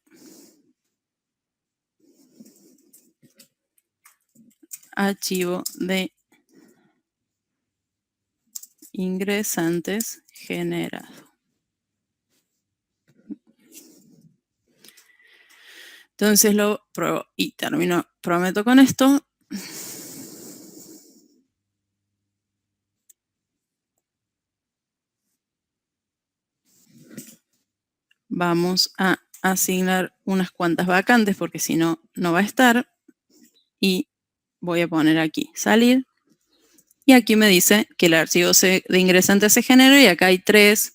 archivo de ingresantes generado. Entonces lo pruebo y termino, prometo con esto. Vamos a asignar unas cuantas vacantes porque si no, no va a estar. Y voy a poner aquí salir. Y aquí me dice que el archivo de ingresantes se generó y acá hay 3,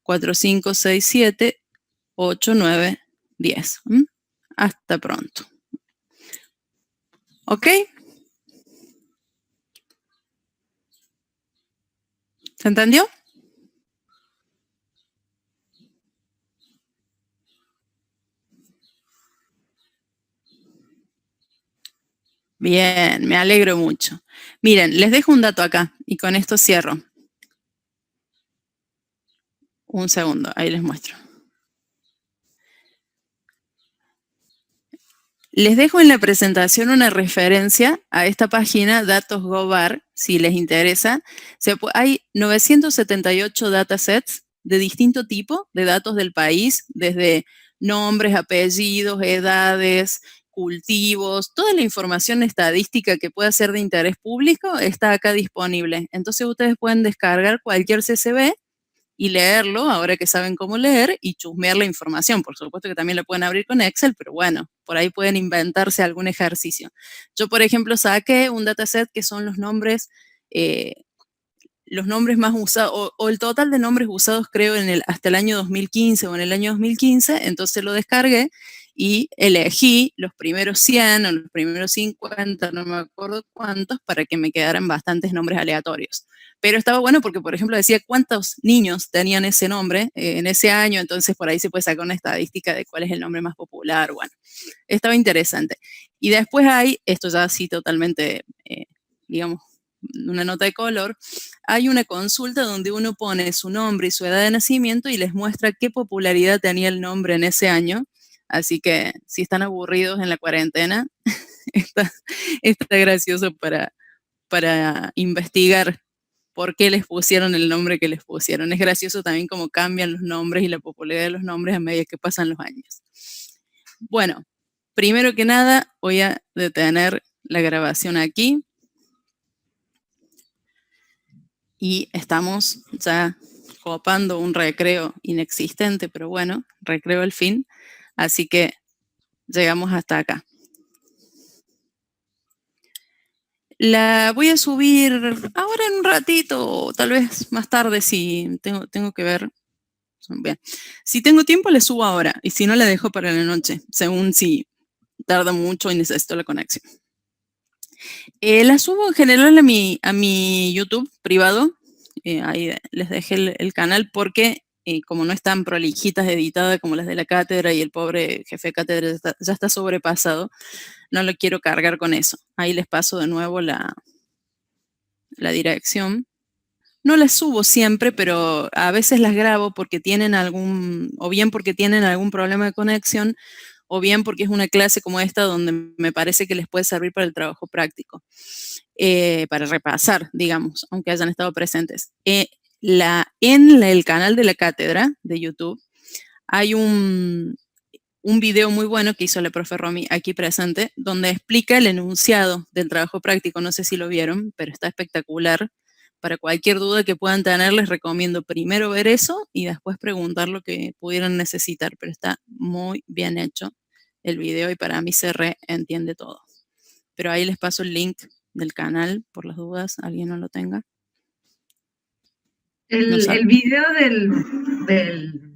4, 5, 6, 7, 8, 9, 10. Hasta pronto. ¿Ok? ¿Se entendió? Bien, me alegro mucho. Miren, les dejo un dato acá y con esto cierro. Un segundo, ahí les muestro. Les dejo en la presentación una referencia a esta página, Datos.gov.ar, si les interesa. Hay 978 datasets de distinto tipo de datos del país, desde nombres, apellidos, edades, cultivos, toda la información estadística que pueda ser de interés público está acá disponible. Entonces ustedes pueden descargar cualquier CSV y leerlo, ahora que saben cómo leer, y chusmear la información. Por supuesto que también lo pueden abrir con Excel, pero bueno, por ahí pueden inventarse algún ejercicio. Yo, por ejemplo, saqué un dataset que son los nombres más usados, o el total de nombres usados, creo, hasta el año 2015 o en el año 2015, entonces lo descargué y elegí los primeros 100 o los primeros 50, no me acuerdo cuántos, para que me quedaran bastantes nombres aleatorios. Pero estaba bueno porque, por ejemplo, decía cuántos niños tenían ese nombre en ese año, entonces por ahí se puede sacar una estadística de cuál es el nombre más popular. Bueno, estaba interesante. Y después hay, esto ya así totalmente, digamos, una nota de color, hay una consulta donde uno pone su nombre y su edad de nacimiento y les muestra qué popularidad tenía el nombre en ese año. Así que si están aburridos en la cuarentena, está gracioso para investigar por qué les pusieron el nombre que les pusieron. Es gracioso también cómo cambian los nombres y la popularidad de los nombres a medida que pasan los años. Bueno, primero que nada voy a detener la grabación aquí. Y estamos ya copando un recreo inexistente, pero bueno, recreo al fin. Así que llegamos hasta acá. La voy a subir ahora en un ratito, tal vez más tarde si tengo que ver. Bien. Si tengo tiempo la subo ahora y si no la dejo para la noche, según si tarda mucho y necesito la conexión. La subo en general a mi YouTube privado. Ahí les dejé el canal porque como no están prolijitas editadas como las de la cátedra y el pobre jefe de cátedra ya está sobrepasado, no lo quiero cargar con eso. Ahí les paso de nuevo la dirección. No las subo siempre, pero a veces las grabo porque tienen o bien porque tienen algún problema de conexión, o bien porque es una clase como esta donde me parece que les puede servir para el trabajo práctico, para repasar, digamos, aunque hayan estado presentes. En el canal de la cátedra de YouTube hay un video muy bueno que hizo la profe Romy aquí presente, donde explica el enunciado del trabajo práctico. No sé si lo vieron, pero está espectacular. Para cualquier duda que puedan tener, les recomiendo primero ver eso y después preguntar lo que pudieran necesitar, pero está muy bien hecho el video y para mí se reentiende todo. Pero ahí les paso el link del canal, por las dudas, alguien no lo tenga. El video del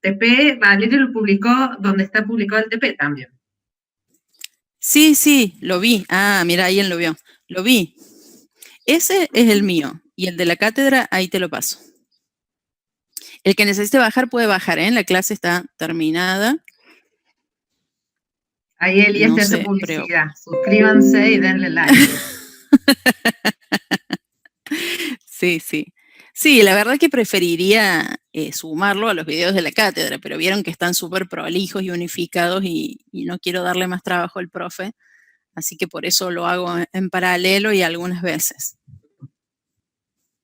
TP, Valeria lo publicó donde está publicado el TP también. Sí, lo vi. Ah, mira, alguien lo vio. Lo vi. Ese es el mío. Y el de la cátedra, ahí te lo paso. El que necesite bajar puede bajar, ¿eh? La clase está terminada. Ahí Elías te hace publicidad. Suscríbanse y denle like. Sí. Sí, la verdad que preferiría sumarlo a los videos de la cátedra, pero vieron que están súper prolijos y unificados y no quiero darle más trabajo al profe, así que por eso lo hago en paralelo y algunas veces.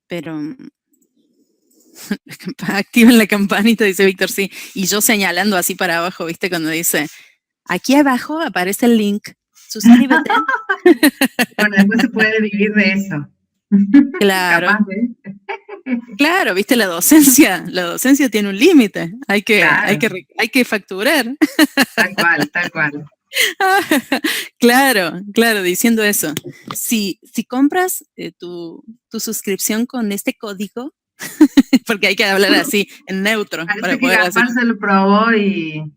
Pero activen la campanita, dice Víctor, sí. Y yo señalando así para abajo, ¿viste? Cuando dice, aquí abajo aparece el link, suscríbete. Bueno, después se puede vivir de eso. Claro. Claro, viste, la docencia tiene un límite, hay que facturar. Tal cual. Claro, diciendo eso. Si compras tu suscripción con este código, porque hay que hablar así, en neutro. Parece para que poder Gaspar se lo probó y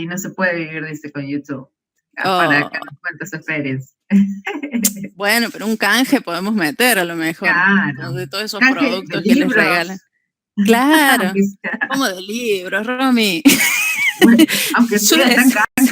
no se puede vivir, dice, con YouTube. Para que nos cuente su experiencia. Bueno, pero un canje podemos meter a lo mejor. Claro. De todos esos Canje productos de que libros. les regalan. Claro. Como de libros, Romy. Bueno, aunque sea tan caro.